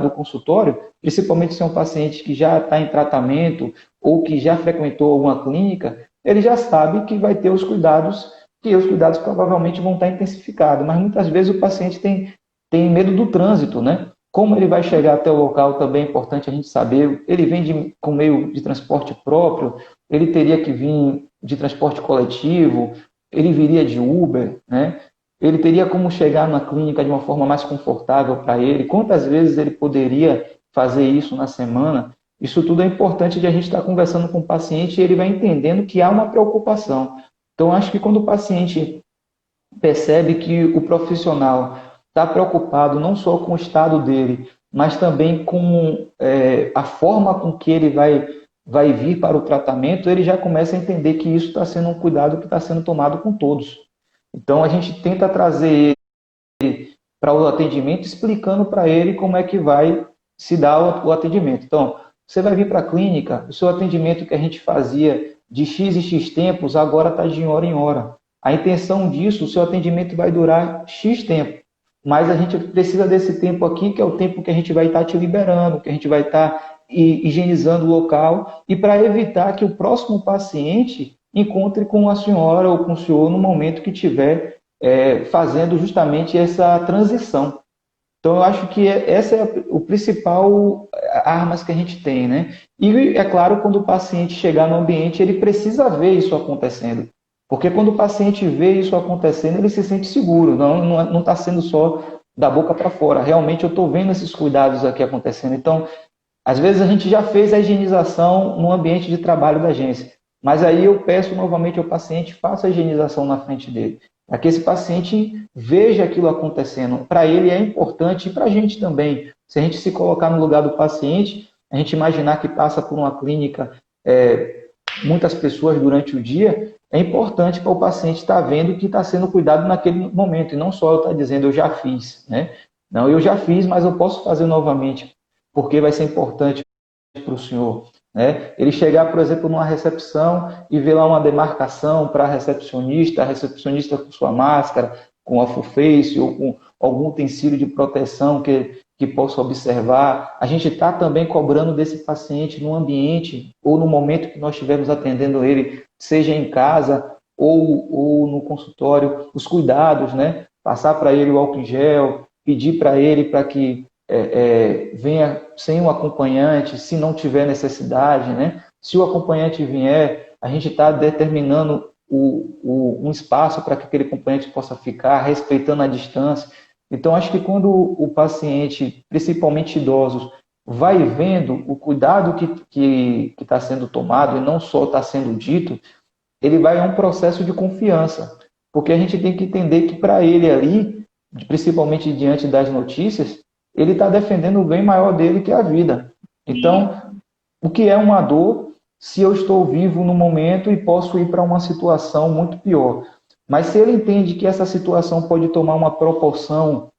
do consultório, principalmente se é um paciente que já está em tratamento ou que já frequentou alguma clínica, ele já sabe que vai ter os cuidados, que os cuidados provavelmente vão estar intensificados, mas muitas vezes o paciente tem medo do trânsito, né? Como ele vai chegar até o local também é importante a gente saber. Ele vem com meio de transporte próprio, ele teria que vir de transporte coletivo, ele viria de Uber, né? Ele teria como chegar na clínica de uma forma mais confortável para ele, quantas vezes ele poderia fazer isso na semana. Isso tudo é importante de a gente estar conversando com o paciente e ele vai entendendo que há uma preocupação. Então, acho que quando o paciente percebe que o profissional está preocupado não só com o estado dele, mas também com a forma com que ele vai vir para o tratamento, ele já começa a entender que isso está sendo um cuidado que está sendo tomado com todos. Então, a gente tenta trazer ele para o atendimento, explicando para ele como é que vai se dar o atendimento. Então, você vai vir para a clínica, o seu atendimento que a gente fazia de X e X tempos, agora está de hora em hora. A intenção disso, o seu atendimento vai durar X tempo, mas a gente precisa desse tempo aqui, que é o tempo que a gente vai estar te liberando, que a gente vai estar higienizando o local, e para evitar que o próximo paciente encontre com a senhora ou com o senhor no momento que estiver fazendo justamente essa transição. Então, eu acho que essa é o principal armas que a gente tem, né? E, é claro, quando o paciente chegar no ambiente, ele precisa ver isso acontecendo. Porque quando o paciente vê isso acontecendo, ele se sente seguro, não está sendo só da boca para fora. Realmente, eu estou vendo esses cuidados aqui acontecendo. Então, às vezes a gente já fez a higienização no ambiente de trabalho da agência, mas aí eu peço novamente ao paciente, faça a higienização na frente dele, para que esse paciente veja aquilo acontecendo. Para ele é importante e para a gente também. Se a gente se colocar no lugar do paciente, a gente imaginar que passa por uma clínica muitas pessoas durante o dia, é importante para o paciente estar vendo que está sendo cuidado naquele momento, e não só eu estar dizendo, eu já fiz, né? Não, eu já fiz, mas eu posso fazer novamente, porque vai ser importante para o senhor. Né? Ele chegar, por exemplo, numa recepção e ver lá uma demarcação para a recepcionista com sua máscara, com a full face ou com algum utensílio de proteção que possa observar. A gente está também cobrando desse paciente no ambiente ou no momento que nós estivermos atendendo ele, seja em casa ou no consultório, os cuidados, né? Passar para ele o álcool em gel, pedir para ele para que venha sem um acompanhante, se não tiver necessidade, né? Se o acompanhante vier, a gente está determinando um espaço para que aquele acompanhante possa ficar, respeitando a distância. Então, acho que quando o paciente, principalmente idosos, vai vendo o cuidado que está sendo tomado e não só está sendo dito, ele vai a um processo de confiança. Porque a gente tem que entender que para ele ali, principalmente diante das notícias, ele está defendendo o bem maior dele, que é a vida. Então, o que é uma dor se eu estou vivo no momento e posso ir para uma situação muito pior? Mas se ele entende que essa situação pode tomar uma proporção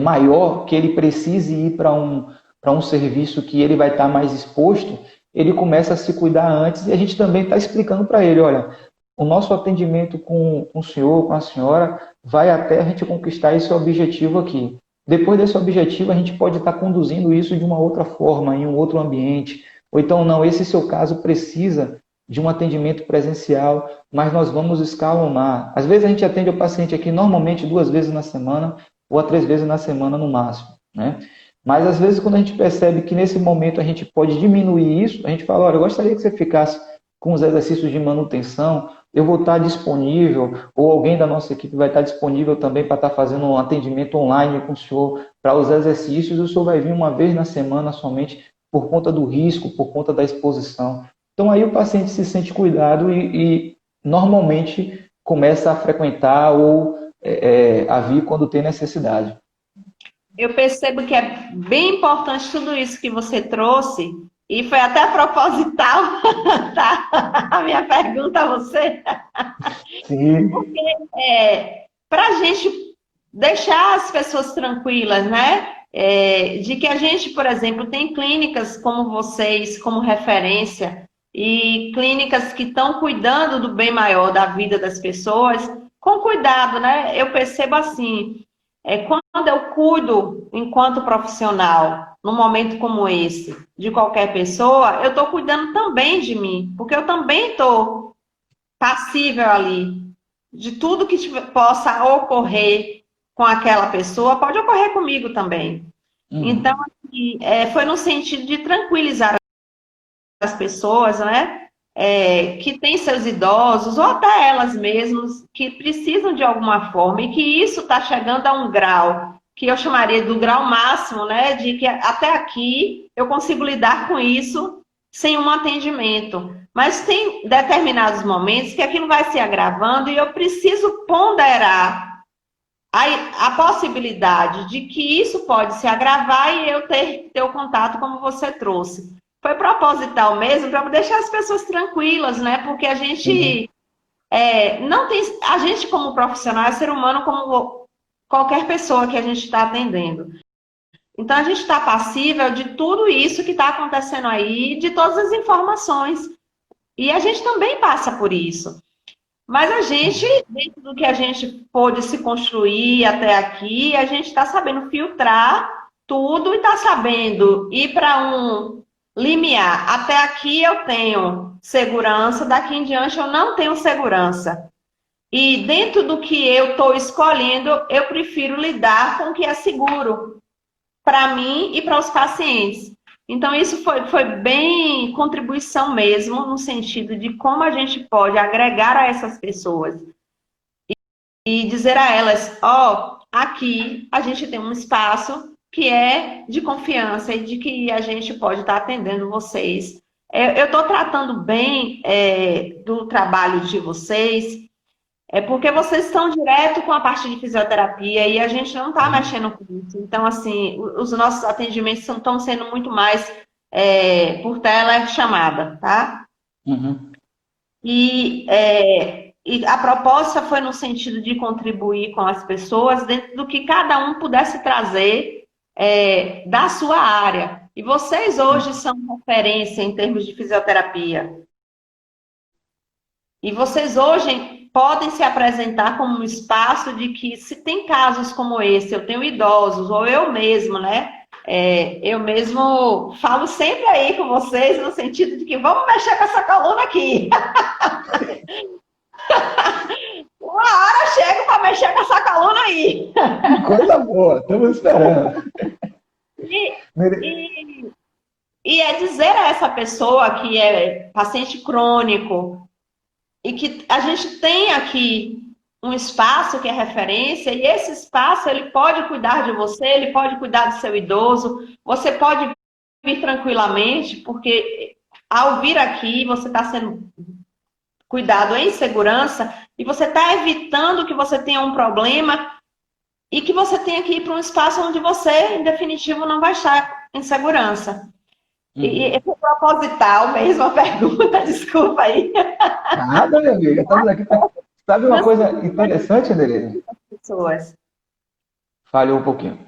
maior, que ele precise ir para um serviço que ele vai estar mais exposto, ele começa a se cuidar antes e a gente também está explicando para ele, olha, o nosso atendimento com o senhor, com a senhora, vai até a gente conquistar esse objetivo aqui. Depois desse objetivo, a gente pode estar conduzindo isso de uma outra forma, em um outro ambiente. Ou então, não, esse seu caso precisa de um atendimento presencial, mas nós vamos escalonar. Às vezes a gente atende o paciente aqui normalmente 2 vezes na semana ou a 3 vezes na semana no máximo, né? Mas às vezes quando a gente percebe que nesse momento a gente pode diminuir isso, a gente fala, olha, eu gostaria que você ficasse com os exercícios de manutenção, eu vou estar disponível, ou alguém da nossa equipe vai estar disponível também para estar fazendo um atendimento online com o senhor para os exercícios, o senhor vai vir 1 vez na semana somente por conta do risco, por conta da exposição. Então aí o paciente se sente cuidado e normalmente começa a frequentar ou a vir quando tem necessidade. Eu percebo que é bem importante tudo isso que você trouxe, e foi até proposital, tá? A minha pergunta a você. Sim. Porque para a gente deixar as pessoas tranquilas, né? De que a gente, por exemplo, tem clínicas como vocês, como referência, e clínicas que estão cuidando do bem maior da vida das pessoas, com cuidado, né? Eu percebo assim, quando eu cuido enquanto profissional, num momento como esse, de qualquer pessoa, eu estou cuidando também de mim, porque eu também estou passível ali, de tudo que possa ocorrer com aquela pessoa, pode ocorrer comigo também. Então, assim, foi no sentido de tranquilizar as pessoas, né? Que têm seus idosos, ou até elas mesmas, que precisam de alguma forma, e que isso está chegando a um grau, que eu chamaria do grau máximo, né? De que até aqui eu consigo lidar com isso sem um atendimento. Mas tem determinados momentos que aquilo vai se agravando e eu preciso ponderar a possibilidade de que isso pode se agravar e eu ter o contato como você trouxe. Foi proposital mesmo para deixar as pessoas tranquilas, né? Porque a gente não tem. A gente, como profissional, é ser humano como qualquer pessoa que a gente está atendendo. Então, a gente está passível de tudo isso que está acontecendo aí, de todas as informações. E a gente também passa por isso. Mas a gente, dentro do que a gente pôde se construir até aqui, a gente está sabendo filtrar tudo e está sabendo ir para um limiar. Até aqui eu tenho segurança, daqui em diante eu não tenho segurança. E dentro do que eu estou escolhendo, eu prefiro lidar com o que é seguro para mim e para os pacientes. Então, isso foi bem contribuição mesmo, no sentido de como a gente pode agregar a essas pessoas e dizer a elas, aqui a gente tem um espaço que é de confiança e de que a gente pode estar atendendo vocês. Eu estou tratando bem do trabalho de vocês, porque vocês estão direto com a parte de fisioterapia e a gente não está mexendo com isso. Então, assim, os nossos atendimentos estão sendo muito mais por telechamada, tá? E a proposta foi no sentido de contribuir com as pessoas dentro do que cada um pudesse trazer da sua área. E vocês hoje são referência em termos de fisioterapia. E vocês hoje podem se apresentar como um espaço de que, se tem casos como esse, eu tenho idosos, ou eu mesmo, né? Eu mesmo falo sempre aí com vocês, no sentido de que vamos mexer com essa coluna aqui. Uma hora eu chego para mexer com essa coluna aí. Coisa boa, estamos esperando. E é dizer a essa pessoa que é paciente crônico e que a gente tem aqui um espaço que é referência, e esse espaço ele pode cuidar de você, ele pode cuidar do seu idoso, você pode vir tranquilamente, porque ao vir aqui você está sendo cuidado em segurança e você está evitando que você tenha um problema e que você tenha que ir para um espaço onde você, em definitivo, não vai estar em segurança. E foi proposital mesmo a pergunta, desculpa aí. Nada, minha amiga, estamos aqui. Sabe uma coisa interessante, Andereza? Pessoas. Falhou um pouquinho.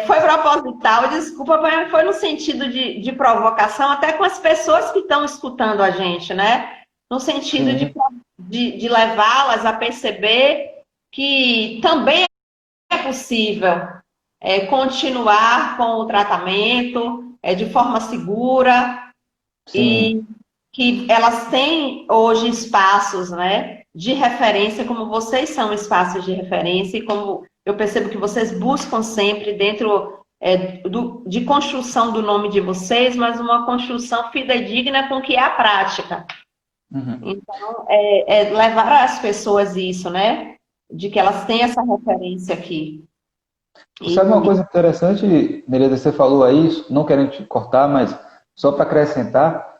Foi proposital, desculpa, mas foi no sentido de provocação, até com as pessoas que estão escutando a gente, né? No sentido de levá-las a perceber que também é possível continuar com o tratamento de forma segura. Sim. E que elas têm hoje espaços, né, de referência, como vocês são espaços de referência, e como eu percebo que vocês buscam sempre dentro de construção do nome de vocês, mas uma construção fidedigna com o que é a prática. Então, levar às pessoas isso, né, de que elas têm essa referência aqui. Sabe uma coisa interessante, Nereida, você falou aí, não querendo te cortar, mas só para acrescentar,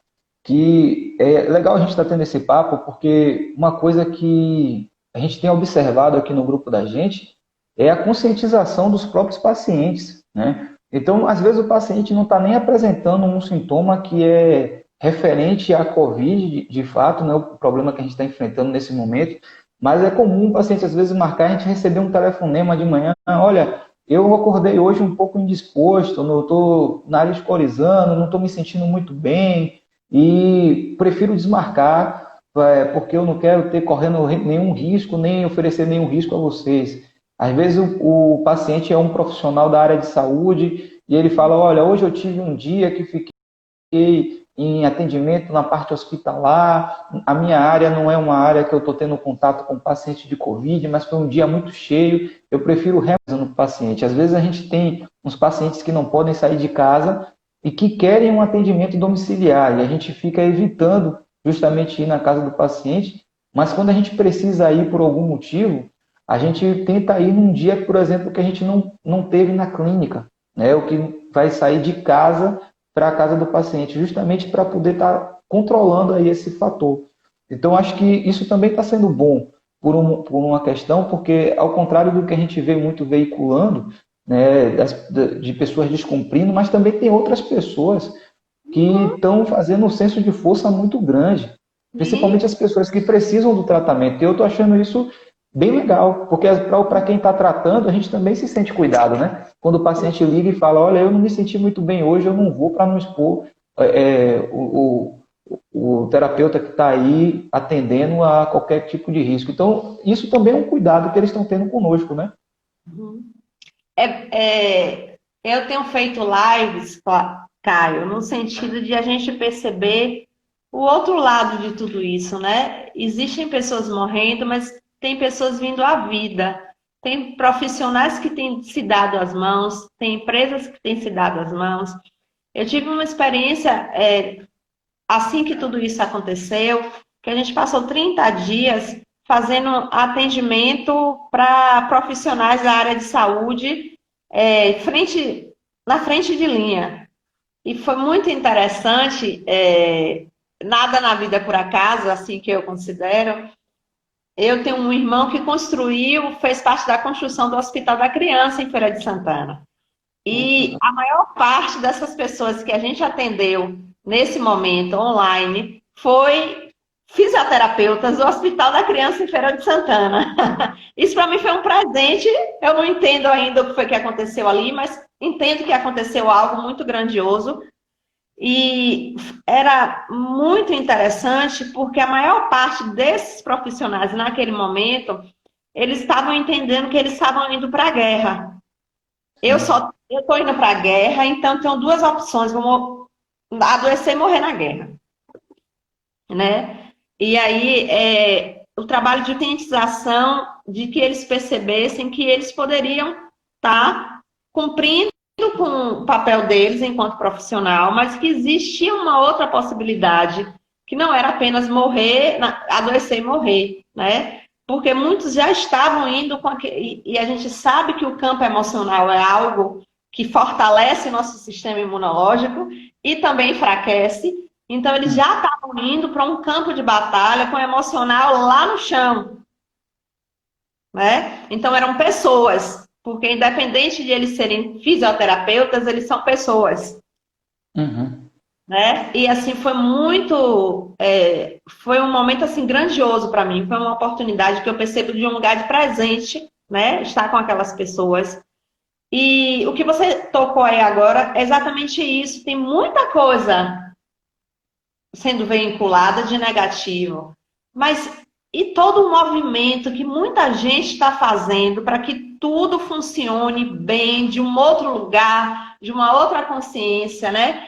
que é legal a gente estar tendo esse papo, porque uma coisa que a gente tem observado aqui no grupo da gente é a conscientização dos próprios pacientes, né? Então, às vezes o paciente não está nem apresentando um sintoma que é referente à COVID, de fato, né, o problema que a gente está enfrentando nesse momento, mas é comum o paciente às vezes marcar, a gente receber um telefonema de manhã, olha, eu acordei hoje um pouco indisposto, não estou nariz corizando, não estou me sentindo muito bem, e prefiro desmarcar, porque eu não quero ter correndo nenhum risco, nem oferecer nenhum risco a vocês. Às vezes o paciente é um profissional da área de saúde e ele fala, olha, hoje eu tive um dia que fiquei em atendimento na parte hospitalar, a minha área não é uma área que eu estou tendo contato com paciente de Covid, mas foi um dia muito cheio, eu prefiro realizar no paciente. Às vezes a gente tem uns pacientes que não podem sair de casa e que querem um atendimento domiciliar, e a gente fica evitando justamente ir na casa do paciente, mas quando a gente precisa ir por algum motivo, a gente tenta ir num dia, por exemplo, que a gente não teve na clínica, né? O que vai sair de casa para a casa do paciente, justamente para poder estar controlando aí esse fator. Então, acho que isso também está sendo bom por uma questão, porque ao contrário do que a gente vê muito veiculando, né, de pessoas descumprindo, mas também tem outras pessoas que estão fazendo um senso de força muito grande, principalmente as pessoas que precisam do tratamento. E eu estou achando isso bem legal, porque para quem está tratando, a gente também se sente cuidado, né? Quando o paciente liga e fala, olha, eu não me senti muito bem hoje, eu não vou para não expor o terapeuta que está aí atendendo a qualquer tipo de risco. Então, isso também é um cuidado que eles estão tendo conosco, né? Eu tenho feito lives, Caio, no sentido de a gente perceber o outro lado de tudo isso, né? Existem pessoas morrendo, mas tem pessoas vindo à vida. Tem profissionais que têm se dado as mãos, tem empresas que têm se dado as mãos. Eu tive uma experiência, assim que tudo isso aconteceu, que a gente passou 30 dias fazendo atendimento para profissionais da área de saúde na frente de linha. E foi muito interessante, nada na vida por acaso, assim que eu considero. Eu tenho um irmão que fez parte da construção do Hospital da Criança em Feira de Santana. E a maior parte dessas pessoas que a gente atendeu nesse momento online foi fisioterapeutas do Hospital da Criança em Feira de Santana. Isso para mim foi um presente. Eu não entendo ainda o que foi que aconteceu ali, mas entendo que aconteceu algo muito grandioso. E era muito interessante porque a maior parte desses profissionais naquele momento, eles estavam entendendo que eles estavam indo para a guerra. Eu estou indo para a guerra, então tenho duas opções, vou adoecer e morrer na guerra, né? E aí o trabalho de conscientização, de que eles percebessem que eles poderiam estar cumprindo com o papel deles enquanto profissional, mas que existia uma outra possibilidade, que não era apenas morrer, adoecer e morrer, né? Porque muitos já estavam indo com e a gente sabe que o campo emocional é algo que fortalece nosso sistema imunológico e também enfraquece. Então, eles já estavam indo para um campo de batalha com o emocional lá no chão, né? Então, eram pessoas, porque independente de eles serem fisioterapeutas, eles são pessoas. Uhum. Né? E assim foi muito, foi um momento assim grandioso para mim, foi uma oportunidade que eu percebo de um lugar de presente, né? Estar com aquelas pessoas. E o que você tocou aí agora é exatamente isso. Tem muita coisa sendo vinculada de negativo, mas e todo o movimento que muita gente está fazendo para que tudo funcione bem, de um outro lugar, de uma outra consciência, né?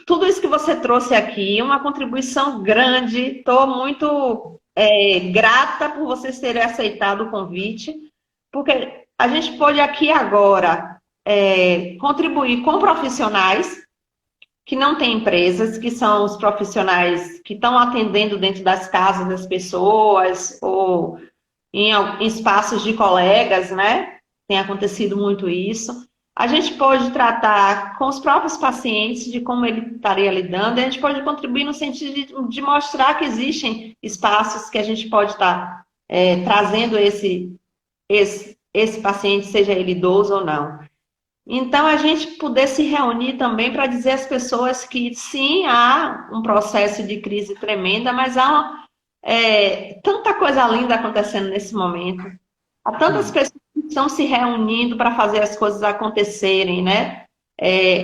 Tudo isso que você trouxe aqui, uma contribuição grande. Estou muito grata por vocês terem aceitado o convite, porque a gente pode aqui agora contribuir com profissionais que não têm empresas, que são os profissionais que estão atendendo dentro das casas das pessoas ou em espaços de colegas, né? Tem acontecido muito isso. A gente pode tratar com os próprios pacientes de como ele estaria lidando, e a gente pode contribuir no sentido de mostrar que existem espaços que a gente pode estar trazendo esse paciente, seja ele idoso ou não. Então, a gente poder se reunir também para dizer às pessoas que, sim, há um processo de crise tremenda, mas há tanta coisa linda acontecendo nesse momento. Há tantas pessoas que estão se reunindo para fazer as coisas acontecerem, né?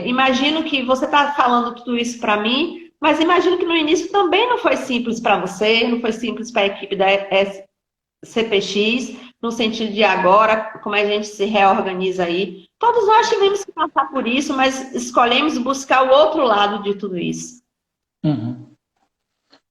Imagino que você está falando tudo isso para mim, mas imagino que no início também não foi simples para você, não foi simples para a equipe da CPX, no sentido de agora, como a gente se reorganiza aí. Todos nós tivemos que passar por isso, mas escolhemos buscar o outro lado de tudo isso. Uhum.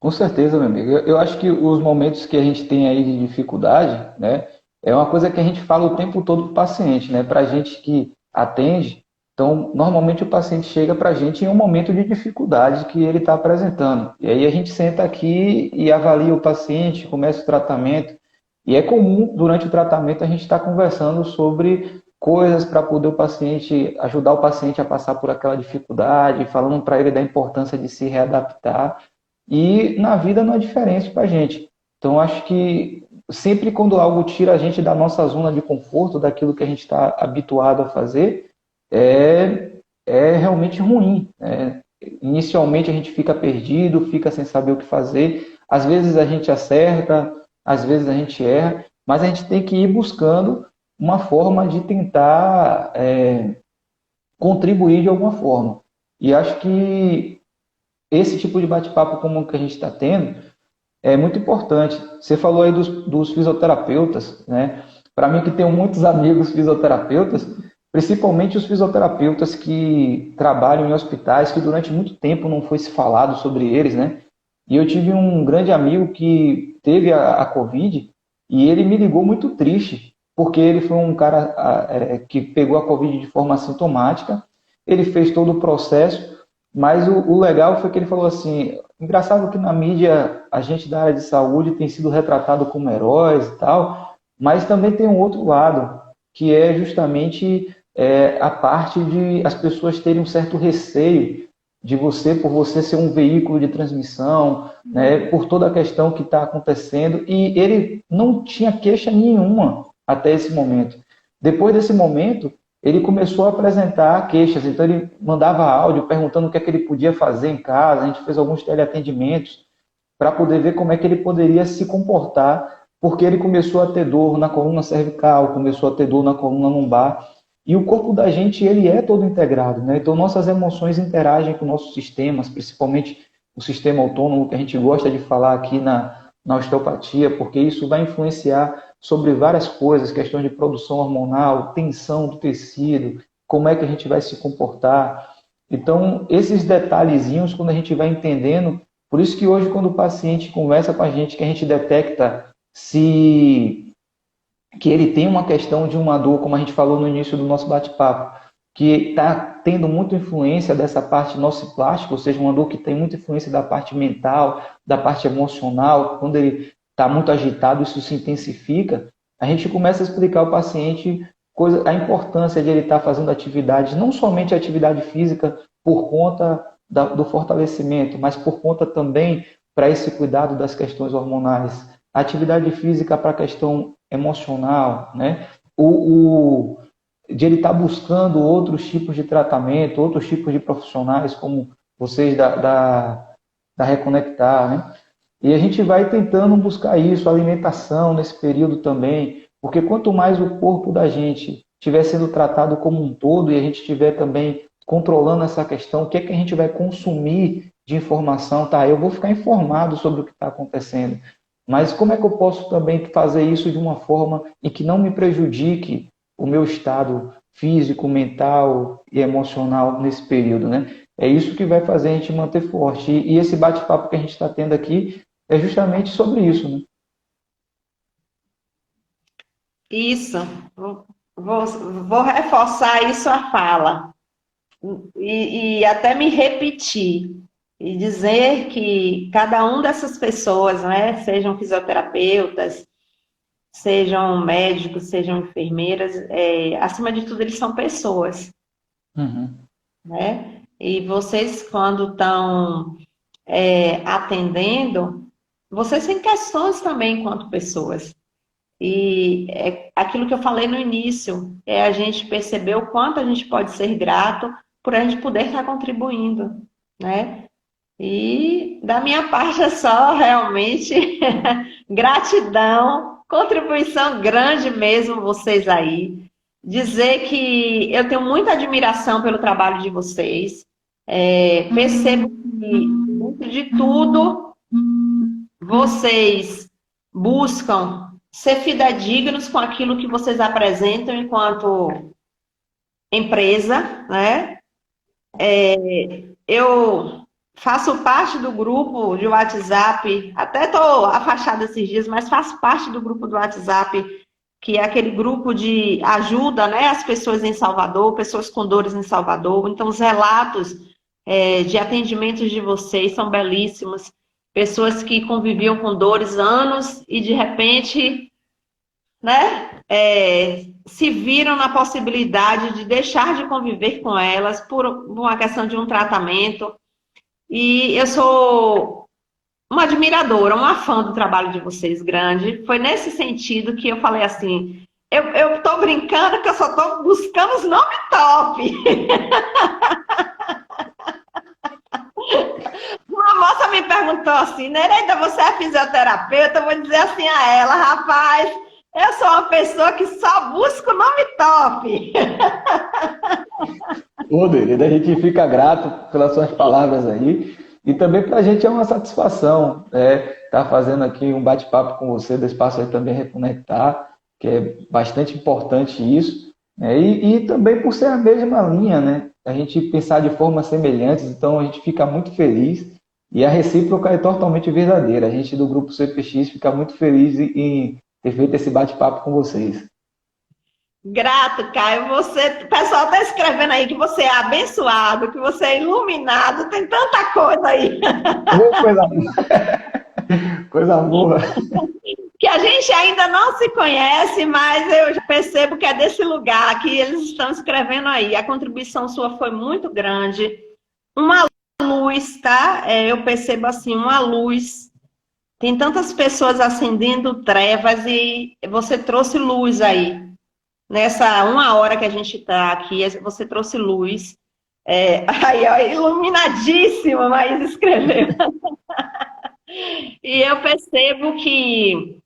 Com certeza, meu amigo. Eu acho que os momentos que a gente tem aí de dificuldade, né, é uma coisa que a gente fala o tempo todo para o paciente, né? Para a gente que atende, então, normalmente o paciente chega para a gente em um momento de dificuldade que ele está apresentando. E aí a gente senta aqui e avalia o paciente, começa o tratamento. E é comum, durante o tratamento, a gente estar conversando sobre coisas para poder ajudar o paciente a passar por aquela dificuldade, falando para ele da importância de se readaptar. E na vida não é diferente para a gente. Então, acho que sempre quando algo tira a gente da nossa zona de conforto, daquilo que a gente está habituado a fazer, é realmente ruim. Inicialmente a gente fica perdido, fica sem saber o que fazer. Às vezes a gente acerta, às vezes a gente erra, mas a gente tem que ir buscando uma forma de tentar contribuir de alguma forma. E acho que esse tipo de bate-papo como o que a gente está tendo é muito importante. Você falou aí dos fisioterapeutas, né? Para mim que tenho muitos amigos fisioterapeutas, principalmente os fisioterapeutas que trabalham em hospitais, que durante muito tempo não foi se falado sobre eles, né? E eu tive um grande amigo que teve a Covid e ele me ligou muito triste, porque ele foi um cara que pegou a Covid de forma assintomática, ele fez todo o processo, mas o legal foi que ele falou assim, engraçado que na mídia a gente da área de saúde tem sido retratado como heróis e tal, mas também tem um outro lado, que é justamente a parte de as pessoas terem um certo receio de você, por você ser um veículo de transmissão, né, por toda a questão que está acontecendo, e ele não tinha queixa nenhuma até esse momento. Depois desse momento, ele começou a apresentar queixas, então ele mandava áudio perguntando o que é que ele podia fazer em casa, a gente fez alguns teleatendimentos para poder ver como é que ele poderia se comportar, porque ele começou a ter dor na coluna cervical, começou a ter dor na coluna lombar, e o corpo da gente, ele é todo integrado, né? Então nossas emoções interagem com nossos sistemas, principalmente o sistema autônomo, que a gente gosta de falar aqui na osteopatia, porque isso vai influenciar sobre várias coisas, questão de produção hormonal, tensão do tecido, como é que a gente vai se comportar. Então, esses detalhezinhos, quando a gente vai entendendo, por isso que hoje, quando o paciente conversa com a gente, que a gente detecta que ele tem uma questão de uma dor, como a gente falou no início do nosso bate-papo, que está tendo muita influência dessa parte nociplástica, ou seja, uma dor que tem muita influência da parte mental, da parte emocional. Quando ele está muito agitado, isso se intensifica. A gente começa a explicar ao paciente a importância de ele estar fazendo atividade, não somente atividade física por conta do fortalecimento, mas por conta também para esse cuidado das questões hormonais. A atividade física para a questão emocional, né? De ele estar buscando outros tipos de tratamento, outros tipos de profissionais, como vocês da Reconectar, né? E a gente vai tentando buscar isso, alimentação nesse período também, porque quanto mais o corpo da gente estiver sendo tratado como um todo e a gente estiver também controlando essa questão, o que é que a gente vai consumir de informação, tá? Eu vou ficar informado sobre o que está acontecendo, mas como é que eu posso também fazer isso de uma forma em que não me prejudique o meu estado físico, mental e emocional nesse período, né? É isso que vai fazer a gente manter forte. E esse bate-papo que a gente está tendo aqui é justamente sobre isso, né? Isso. Vou reforçar isso a fala. E até me repetir. E dizer que cada um dessas pessoas, né, sejam fisioterapeutas, sejam médicos, sejam enfermeiras, acima de tudo, eles são pessoas. Uhum. Né? E vocês, quando estão atendendo, vocês têm questões também enquanto pessoas. E aquilo que eu falei no início, a gente perceber o quanto a gente pode ser grato por a gente poder estar contribuindo, né? E da minha parte é só realmente gratidão, contribuição grande mesmo vocês aí. Dizer que eu tenho muita admiração pelo trabalho de vocês. Percebo que, dentro de tudo, vocês buscam ser fidedignos com aquilo que vocês apresentam enquanto empresa, né? Eu faço parte do grupo de WhatsApp, até estou afastada esses dias, mas faço parte do grupo do WhatsApp, que é aquele grupo de ajuda, né, as pessoas em Salvador, pessoas com dores em Salvador. Então, os relatos de atendimentos de vocês são belíssimos. Pessoas que conviviam com dores anos e, de repente, né, se viram na possibilidade de deixar de conviver com elas por uma questão de um tratamento. E eu sou uma admiradora, uma fã do trabalho de vocês, grande. Foi nesse sentido que eu falei assim, eu tô brincando que eu só tô buscando os nomes top. Uma moça me perguntou assim, Nereida, você é fisioterapeuta? Eu vou dizer assim a ela, rapaz, eu sou uma pessoa que só busca o nome top. Ô, Nereida, a gente fica grato pelas suas palavras aí. E também para a gente é uma satisfação estar fazendo aqui um bate-papo com você, do espaço aí também Reconectar, que é bastante importante isso. E também por ser a mesma linha, né? A gente pensar de formas semelhantes, então a gente fica muito feliz. E a recíproca é totalmente verdadeira. A gente do Grupo CPX fica muito feliz em ter feito esse bate-papo com vocês. Grato, Caio. O pessoal está escrevendo aí que você é abençoado, que você é iluminado, tem tanta coisa aí. Coisa boa. Coisa boa. Que a gente ainda não se conhece, mas eu já percebo que é desse lugar que eles estão escrevendo aí. A contribuição sua foi muito grande. Uma luz, tá? Eu percebo assim, uma luz. Tem tantas pessoas acendendo trevas e você trouxe luz aí. Nessa 1 hora que a gente está aqui, você trouxe luz. Aí, ó, iluminadíssima, mas escreveu. E eu percebo que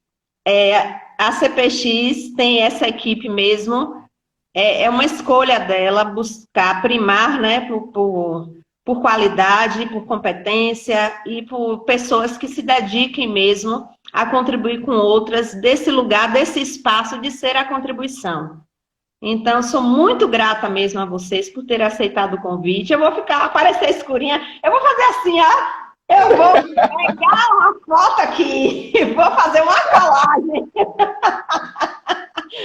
a CPX tem essa equipe mesmo. É uma escolha dela buscar primar, né, por qualidade, por competência e por pessoas que se dediquem mesmo a contribuir com outras desse lugar, desse espaço de ser a contribuição. Então, sou muito grata mesmo a vocês por terem aceitado o convite. Eu vou aparecer escurinha, eu vou fazer assim, ó. Eu vou pegar uma foto aqui e vou fazer uma colagem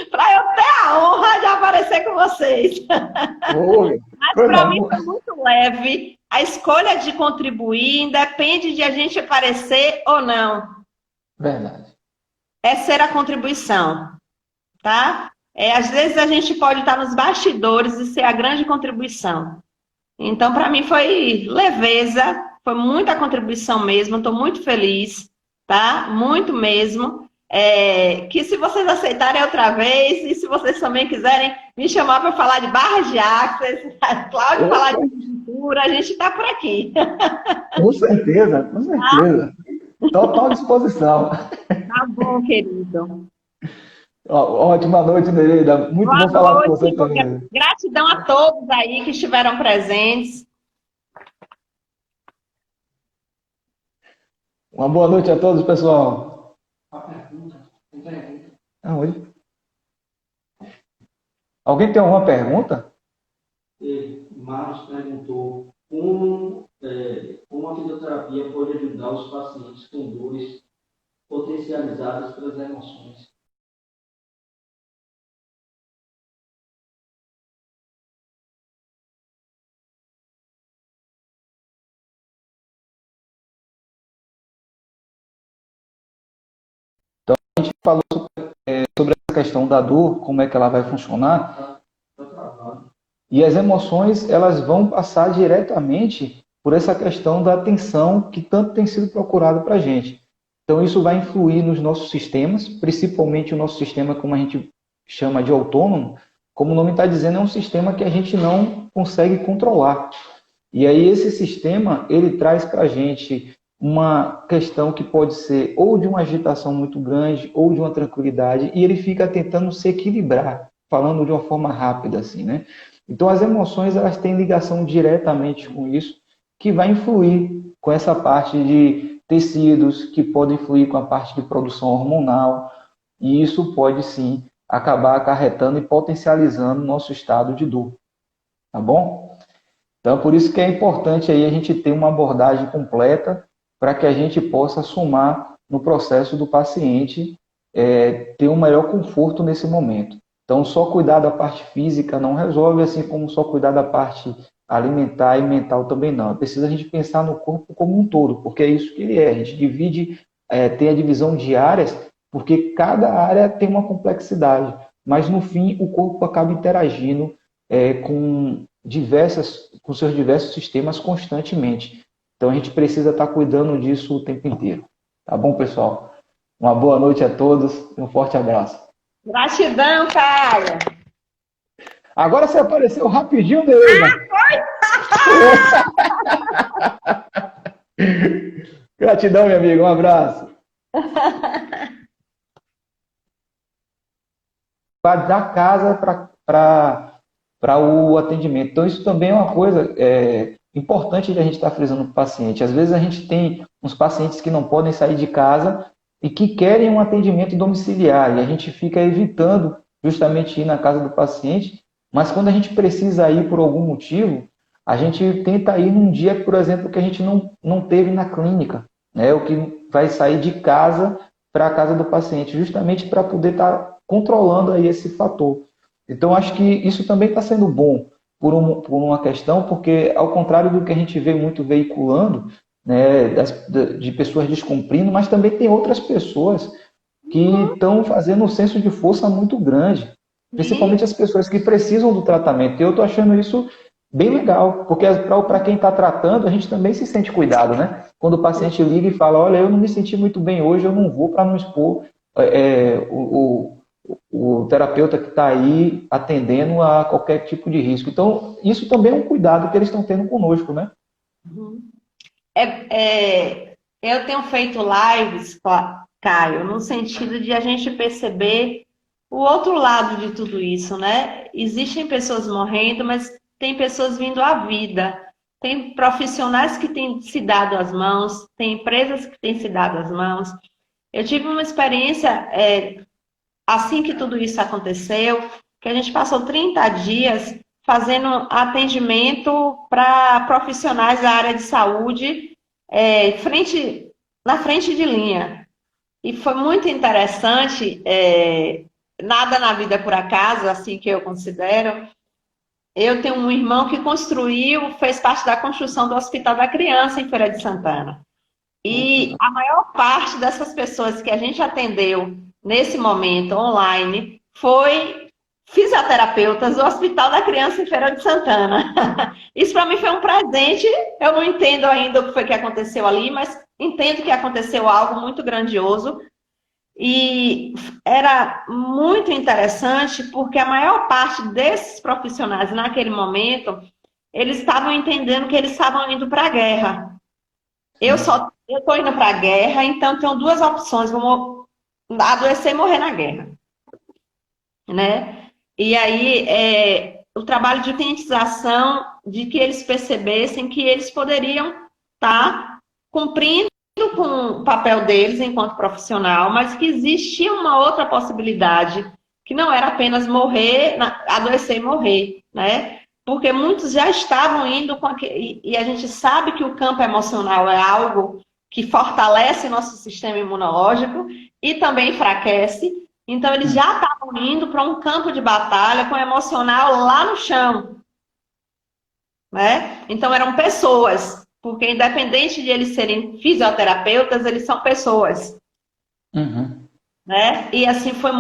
para eu ter a honra de aparecer com vocês. vocês. Oi, Mas coisa para mim boa. foi muito leve. A escolha de contribuir independe de a gente aparecer ou não. Verdade. É ser a contribuição, tá? Às vezes a gente pode estar nos bastidores e ser a grande contribuição. Então, para mim foi leveza, foi muita contribuição mesmo. Estou muito feliz, tá? Muito mesmo. Que se vocês aceitarem outra vez e se vocês também quiserem me chamar para falar de barras de access, Cláudio falar de cultura, a gente está por aqui. Com certeza, com certeza. Total disposição. Tá bom, querido. Ótima noite, Nereida. Muito Boa bom falar com noite. você também. Gratidão a todos aí que estiveram presentes. Uma boa noite a todos, pessoal. Oi. Alguém tem alguma pergunta? Marcos perguntou como a fisioterapia pode ajudar os pacientes com dores potencializadas pelas emoções. A gente falou sobre essa questão da dor, como é que ela vai funcionar. Tá travado. E as emoções, elas vão passar diretamente por essa questão da atenção que tanto tem sido procurado para a gente. Então, isso vai influir nos nossos sistemas, principalmente o nosso sistema, como a gente chama de autônomo. Como o nome está dizendo, é um sistema que a gente não consegue controlar. E aí, esse sistema, ele traz para a gente uma questão que pode ser ou de uma agitação muito grande, ou de uma tranquilidade, e ele fica tentando se equilibrar, falando de uma forma rápida, assim, né? Então, as emoções, elas têm ligação diretamente com isso, que vai influir com essa parte de tecidos, que podem influir com a parte de produção hormonal, e isso pode, sim, acabar acarretando e potencializando o nosso estado de dor, tá bom? Então, por isso que é importante aí a gente ter uma abordagem completa para que a gente possa somar no processo do paciente ter um melhor conforto nesse momento. Então, só cuidar da parte física não resolve, assim como só cuidar da parte alimentar e mental também não. É preciso a gente pensar no corpo como um todo, porque é isso que ele é. A gente divide, tem a divisão de áreas, porque cada área tem uma complexidade, mas no fim o corpo acaba interagindo com seus diversos sistemas constantemente. Então a gente precisa estar cuidando disso o tempo inteiro. Tá bom, pessoal? Uma boa noite a todos e um forte abraço. Gratidão, Caio. Agora você apareceu rapidinho, Nereida. Gratidão, meu amigo. Um abraço. Da casa para o atendimento. Então, isso também é uma coisa importante de a gente estar frisando para o paciente. Às vezes a gente tem uns pacientes que não podem sair de casa e que querem um atendimento domiciliar, e a gente fica evitando justamente ir na casa do paciente, mas quando a gente precisa ir por algum motivo, a gente tenta ir num dia, por exemplo, que a gente não teve na clínica, né? O que vai sair de casa para a casa do paciente, justamente para poder estar controlando aí esse fator. Então, acho que isso também está sendo bom por uma questão, porque ao contrário do que a gente vê muito veiculando, né, de pessoas descumprindo, mas também tem outras pessoas que estão fazendo um senso de força muito grande, principalmente as pessoas que precisam do tratamento. E eu estou achando isso bem legal, porque para quem está tratando, a gente também se sente cuidado, né? Quando o paciente liga e fala, olha, eu não me senti muito bem hoje, eu não vou para não expor o terapeuta que está aí atendendo a qualquer tipo de risco. Então, isso também é um cuidado que eles estão tendo conosco, né? Eu tenho feito lives, Caio, no sentido de a gente perceber o outro lado de tudo isso, né? Existem pessoas morrendo, mas tem pessoas vindo à vida. Tem profissionais que têm se dado as mãos, tem empresas que têm se dado as mãos. Eu tive uma experiência, assim que tudo isso aconteceu, que a gente passou 30 dias fazendo atendimento para profissionais da área de saúde na frente de linha. E foi muito interessante, nada na vida é por acaso, assim que eu considero. Eu tenho um irmão que fez parte da construção do Hospital da Criança em Feira de Santana. E a maior parte dessas pessoas que a gente atendeu nesse momento online foi fisioterapeutas do Hospital da Criança em Feira de Santana. Isso para mim foi um presente. Eu não entendo ainda o que foi que aconteceu ali, mas entendo que aconteceu algo muito grandioso. E era muito interessante porque a maior parte desses profissionais naquele momento, eles estavam entendendo que eles estavam indo para a guerra. Eu estou indo para a guerra, então tenho duas opções: vou adoecer e morrer na guerra, né? E aí o trabalho de conscientização, de que eles percebessem que eles poderiam estar cumprindo com o papel deles enquanto profissional, mas que existia uma outra possibilidade, que não era apenas morrer, adoecer e morrer, né? Porque muitos já estavam indo com e a gente sabe que o campo emocional é algo que fortalece nosso sistema imunológico e também enfraquece. Então, eles já estavam indo para um campo de batalha com o emocional lá no chão, né? Então, eram pessoas, porque independente de eles serem fisioterapeutas, eles são pessoas. Uhum. Né? E assim foi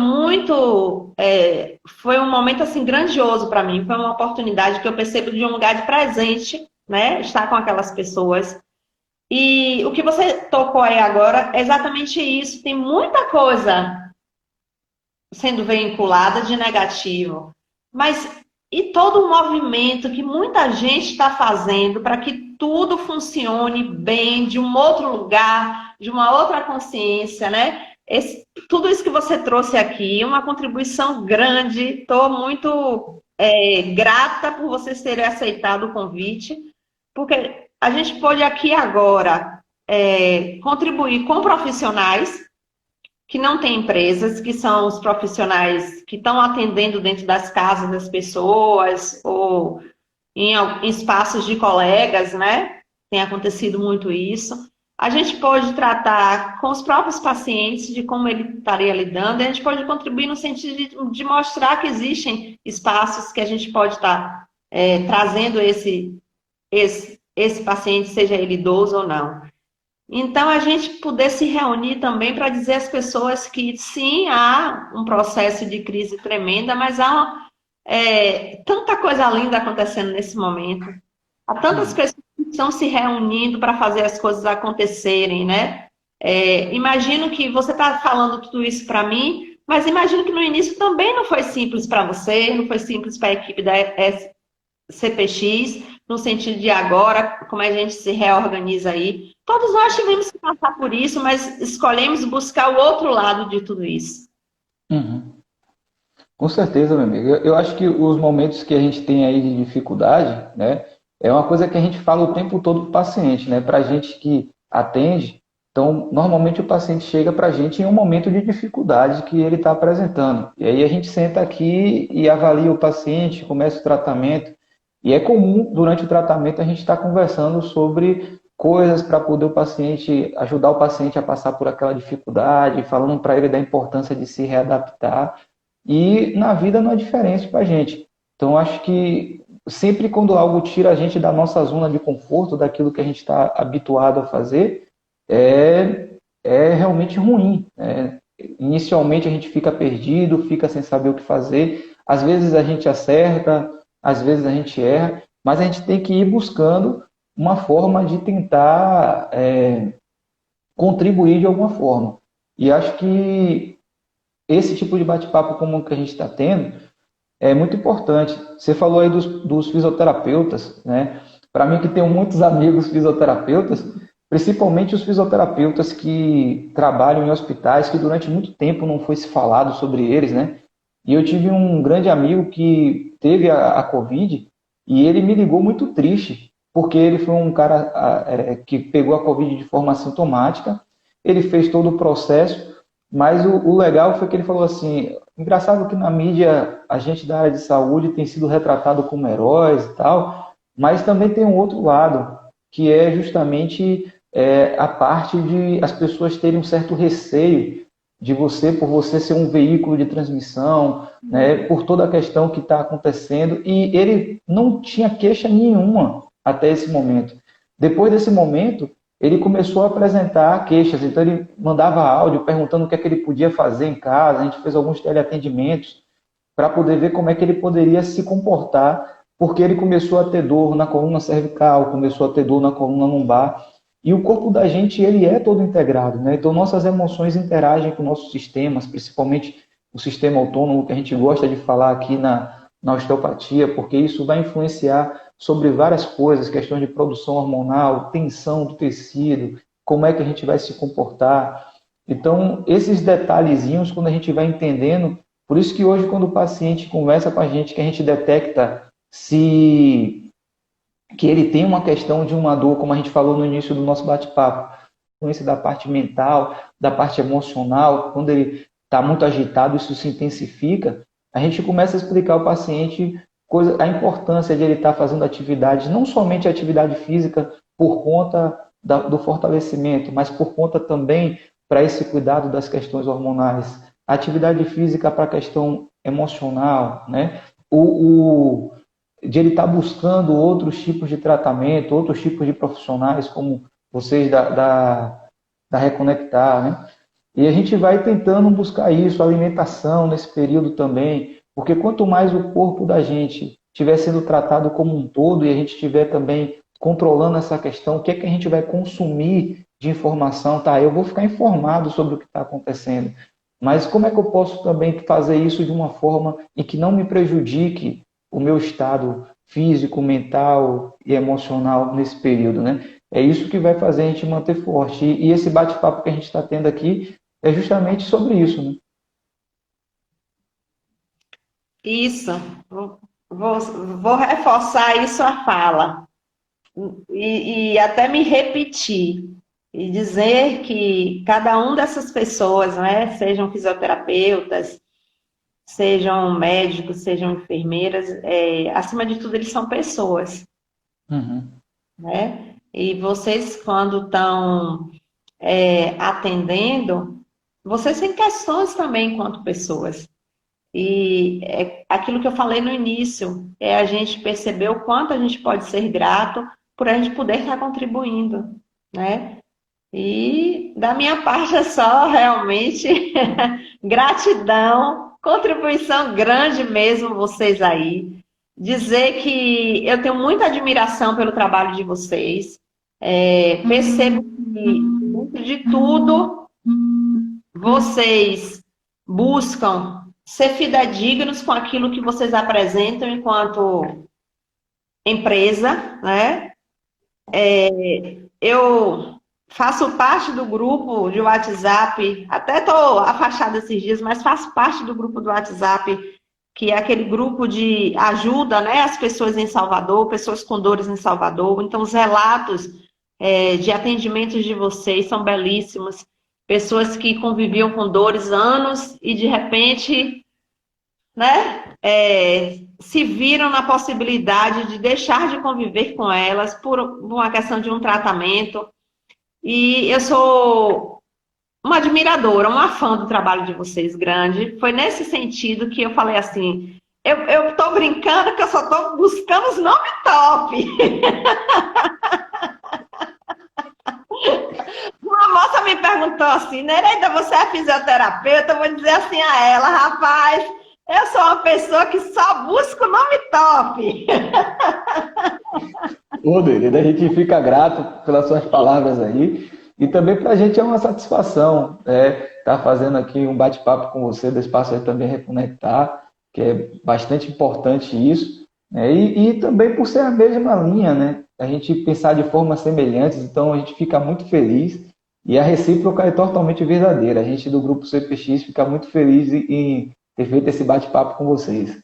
foi um momento assim grandioso para mim, foi uma oportunidade que eu percebo de um lugar de presente, né? Estar com aquelas pessoas. E o que você tocou aí agora é exatamente isso. Tem muita coisa sendo vinculada de negativo, mas e todo o movimento que muita gente está fazendo para que tudo funcione bem, de um outro lugar, de uma outra consciência, né? Tudo isso que você trouxe aqui, uma contribuição grande. Estou muito grata por vocês terem aceitado o convite, porque a gente pode aqui agora contribuir com profissionais que não têm empresas, que são os profissionais que estão atendendo dentro das casas das pessoas ou em espaços de colegas, né? Tem acontecido muito isso. A gente pode tratar com os próprios pacientes de como ele estaria lidando, e a gente pode contribuir no sentido de mostrar que existem espaços que a gente pode estar trazendo esse paciente, seja ele idoso ou não. Então, a gente poder se reunir também para dizer às pessoas que sim, há um processo de crise tremenda, mas há tanta coisa linda acontecendo nesse momento. Há tantas pessoas que estão se reunindo para fazer as coisas acontecerem, né? Imagino que você está falando tudo isso para mim, mas imagino que no início também não foi simples para você, não foi simples para a equipe da CPX, no sentido de agora, como a gente se reorganiza aí. Todos nós tivemos que passar por isso, mas escolhemos buscar o outro lado de tudo isso. Uhum. Com certeza, meu amigo. Eu acho que os momentos que a gente tem aí de dificuldade, né, é uma coisa que a gente fala o tempo todo para o paciente, né? Para a gente que atende, então, normalmente o paciente chega para a gente em um momento de dificuldade que ele está apresentando. E aí a gente senta aqui e avalia o paciente, começa o tratamento. E é comum, durante o tratamento, a gente estar conversando sobre coisas para poder ajudar o paciente a passar por aquela dificuldade, falando para ele da importância de se readaptar. E na vida não é diferente para a gente. Então, acho que sempre quando algo tira a gente da nossa zona de conforto, daquilo que a gente está habituado a fazer, é realmente ruim. Inicialmente a gente fica perdido, fica sem saber o que fazer. Às vezes a gente acerta, às vezes a gente erra, mas a gente tem que ir buscando uma forma de tentar contribuir de alguma forma. E acho que esse tipo de bate-papo como o que a gente está tendo é muito importante. Você falou aí dos fisioterapeutas, né? Para mim que tenho muitos amigos fisioterapeutas, principalmente os fisioterapeutas que trabalham em hospitais, que durante muito tempo não foi se falado sobre eles, né? E eu tive um grande amigo que teve a Covid e ele me ligou muito triste, porque ele foi um cara que pegou a Covid de forma assintomática, ele fez todo o processo, mas o legal foi que ele falou assim, engraçado que na mídia a gente da área de saúde tem sido retratado como heróis e tal, mas também tem um outro lado, que é justamente a parte de as pessoas terem um certo receio de você, por você ser um veículo de transmissão, né, por toda a questão que está acontecendo, e ele não tinha queixa nenhuma até esse momento. Depois desse momento, ele começou a apresentar queixas, então ele mandava áudio perguntando o que é que ele podia fazer em casa, a gente fez alguns teleatendimentos para poder ver como é que ele poderia se comportar, porque ele começou a ter dor na coluna cervical, começou a ter dor na coluna lombar, e o corpo da gente, ele é todo integrado, né? Então, nossas emoções interagem com nossos sistemas, principalmente o sistema autônomo, que a gente gosta de falar aqui na osteopatia, porque isso vai influenciar sobre várias coisas, questões de produção hormonal, tensão do tecido, como é que a gente vai se comportar. Então, esses detalhezinhos, quando a gente vai entendendo, por isso que hoje, quando o paciente conversa com a gente, que a gente detecta se que ele tem uma questão de uma dor, como a gente falou no início do nosso bate-papo, influência da parte mental, da parte emocional, quando ele está muito agitado, isso se intensifica, a gente começa a explicar ao paciente a importância de ele estar fazendo atividades, não somente atividade física por conta do fortalecimento, mas por conta também para esse cuidado das questões hormonais. A atividade física para a questão emocional, né? De ele estar buscando outros tipos de tratamento, outros tipos de profissionais, como vocês da Reconectar, né? E a gente vai tentando buscar isso, alimentação nesse período também, porque quanto mais o corpo da gente estiver sendo tratado como um todo e a gente estiver também controlando essa questão, o que é que a gente vai consumir de informação, tá? Eu vou ficar informado sobre o que está acontecendo, mas como é que eu posso também fazer isso de uma forma em que não me prejudique o meu estado físico, mental e emocional nesse período, né? É isso que vai fazer a gente manter forte. E esse bate-papo que a gente está tendo aqui é justamente sobre isso, né? Isso. Vou reforçar isso a fala. E até me repetir. E dizer que cada um dessas pessoas, né, sejam fisioterapeutas, sejam médicos, sejam enfermeiras, acima de tudo, eles são pessoas. Uhum. Né? E vocês, quando estão atendendo, vocês têm questões também enquanto pessoas. E aquilo que eu falei no início, é a gente perceber o quanto a gente pode ser grato por a gente poder estar contribuindo, né? E da minha parte é só realmente gratidão, contribuição grande mesmo vocês aí. Dizer que eu tenho muita admiração pelo trabalho de vocês. Percebo que, dentro de tudo, vocês buscam ser fidedignos com aquilo que vocês apresentam enquanto empresa, né? Eu faço parte do grupo de WhatsApp, até estou afastada esses dias, mas faço parte do grupo do WhatsApp, que é aquele grupo de ajuda, né, as pessoas em Salvador, pessoas com dores em Salvador. Então, os relatos de atendimentos de vocês são belíssimos. Pessoas que conviviam com dores anos e, de repente, né, se viram na possibilidade de deixar de conviver com elas por uma questão de um tratamento. E eu sou uma admiradora, uma fã do trabalho de vocês, grande. Foi nesse sentido que eu falei assim, eu estou brincando que eu só estou buscando os nomes top. Uma moça me perguntou assim, Nereida, você é fisioterapeuta? Eu vou dizer assim a ela, rapaz, eu sou uma pessoa que só busca o nome top. Ô, Nereida, a gente fica grato pelas suas palavras aí. E também para a gente é uma satisfação estar fazendo aqui um bate-papo com você, do espaço aí também Reconectar, que é bastante importante isso. E também por ser a mesma linha, né? A gente pensar de formas semelhantes, então a gente fica muito feliz. E a recíproca é totalmente verdadeira. A gente do Grupo CPX fica muito feliz em ter feito esse bate-papo com vocês.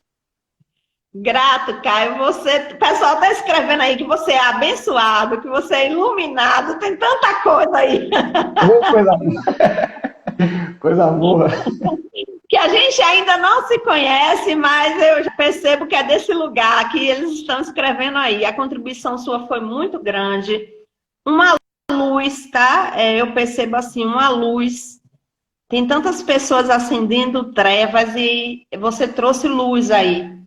Grato, Caio. O pessoal está escrevendo aí que você é abençoado, que você é iluminado, tem tanta coisa aí. Coisa boa. Coisa boa. Que a gente ainda não se conhece, mas eu já percebo que é desse lugar que eles estão escrevendo aí. A contribuição sua foi muito grande. Uma luz, tá? Eu percebo assim, uma luz Tem tantas pessoas acendendo trevas e você trouxe luz aí.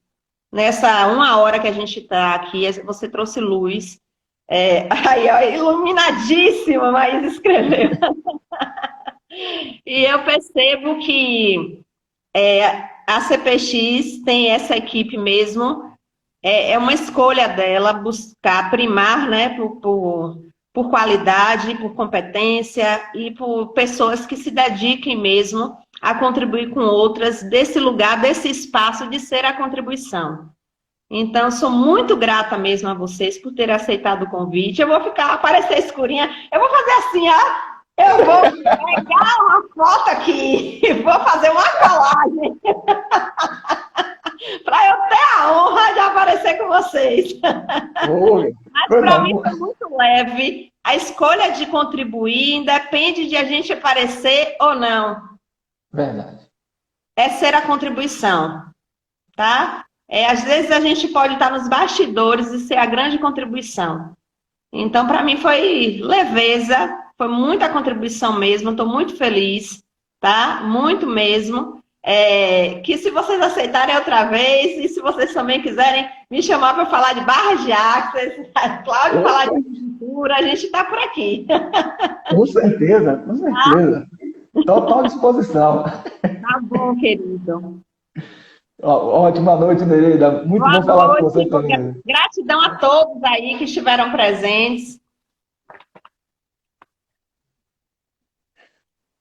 Nessa 1 hora que a gente está aqui, você trouxe luz. Aí, ó, iluminadíssima, mas escreveu. E eu percebo que a CPX tem essa equipe mesmo. É uma escolha dela buscar primar, né, por qualidade, por competência e por pessoas que se dediquem mesmo a contribuir com outras desse lugar, desse espaço de ser a contribuição. Então, sou muito grata mesmo a vocês por terem aceitado o convite. Eu vou aparecer escurinha, eu vou fazer assim, ó. Eu vou pegar uma foto aqui, vou fazer uma colagem para eu ter a honra de aparecer com vocês. Oi. Mas para mim foi muito leve. A escolha de contribuir independe de a gente aparecer ou não. Verdade. É ser a contribuição, tá? Às vezes a gente pode estar nos bastidores e ser a grande contribuição. Então, para mim foi leveza, foi muita contribuição mesmo, estou muito feliz, tá? Muito mesmo. Que se vocês aceitarem outra vez, e se vocês também quiserem me chamar para falar de Barra de Axis, Cláudio falar de agricultura, a gente está por aqui. Com certeza, com certeza. Total disposição. Tá bom, querido. Ótima noite, Nereida. Muito bom falar com você também. Gratidão a todos aí que estiveram presentes.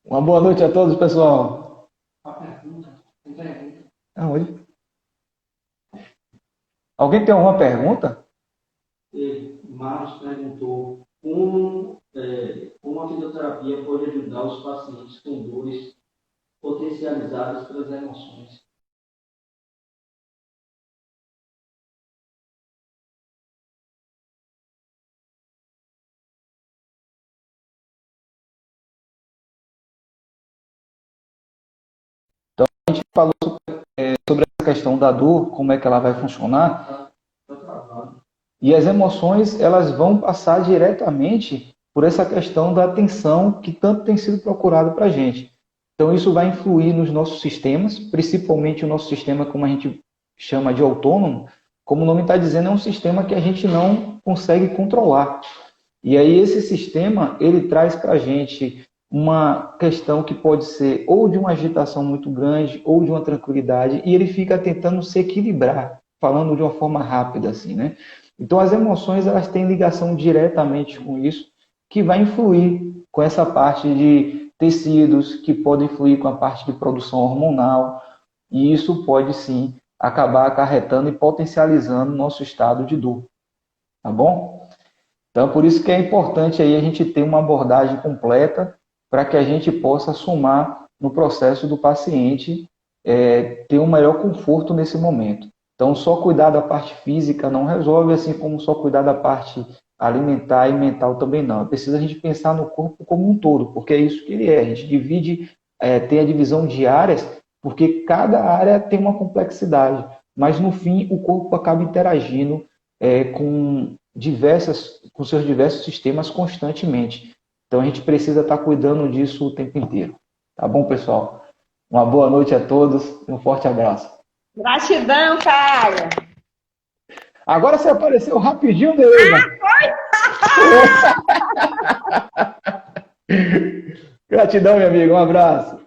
Uma boa noite a todos, pessoal. A pergunta, tem pergunta. Oi. Alguém tem alguma pergunta? Marcos perguntou como a fisioterapia pode ajudar os pacientes com dores potencializadas pelas emoções. A gente falou sobre essa questão da dor, como é que ela vai funcionar. E as emoções, elas vão passar diretamente por essa questão da atenção que tanto tem sido procurado para a gente. Então, isso vai influir nos nossos sistemas, principalmente o nosso sistema, como a gente chama de autônomo. Como o nome está dizendo, é um sistema que a gente não consegue controlar. E aí, esse sistema, ele traz para a gente uma questão que pode ser ou de uma agitação muito grande ou de uma tranquilidade, e ele fica tentando se equilibrar, falando de uma forma rápida, assim, né? Então, as emoções, elas têm ligação diretamente com isso, que vai influir com essa parte de tecidos, que podem influir com a parte de produção hormonal, e isso pode, sim, acabar acarretando e potencializando o nosso estado de dor, tá bom? Então, por isso que é importante aí a gente ter uma abordagem completa para que a gente possa somar no processo do paciente ter um maior conforto nesse momento. Então, só cuidar da parte física não resolve, assim como só cuidar da parte alimentar e mental também não. Precisa a gente pensar no corpo como um todo, porque é isso que ele é. A gente divide, tem a divisão de áreas, porque cada área tem uma complexidade, mas no fim o corpo acaba interagindo com seus diversos sistemas constantemente. Então a gente precisa estar cuidando disso o tempo inteiro. Tá bom, pessoal? Uma boa noite a todos e um forte abraço. Gratidão, Caio. Agora você apareceu rapidinho, Nereida. Gratidão, meu amigo. Um abraço.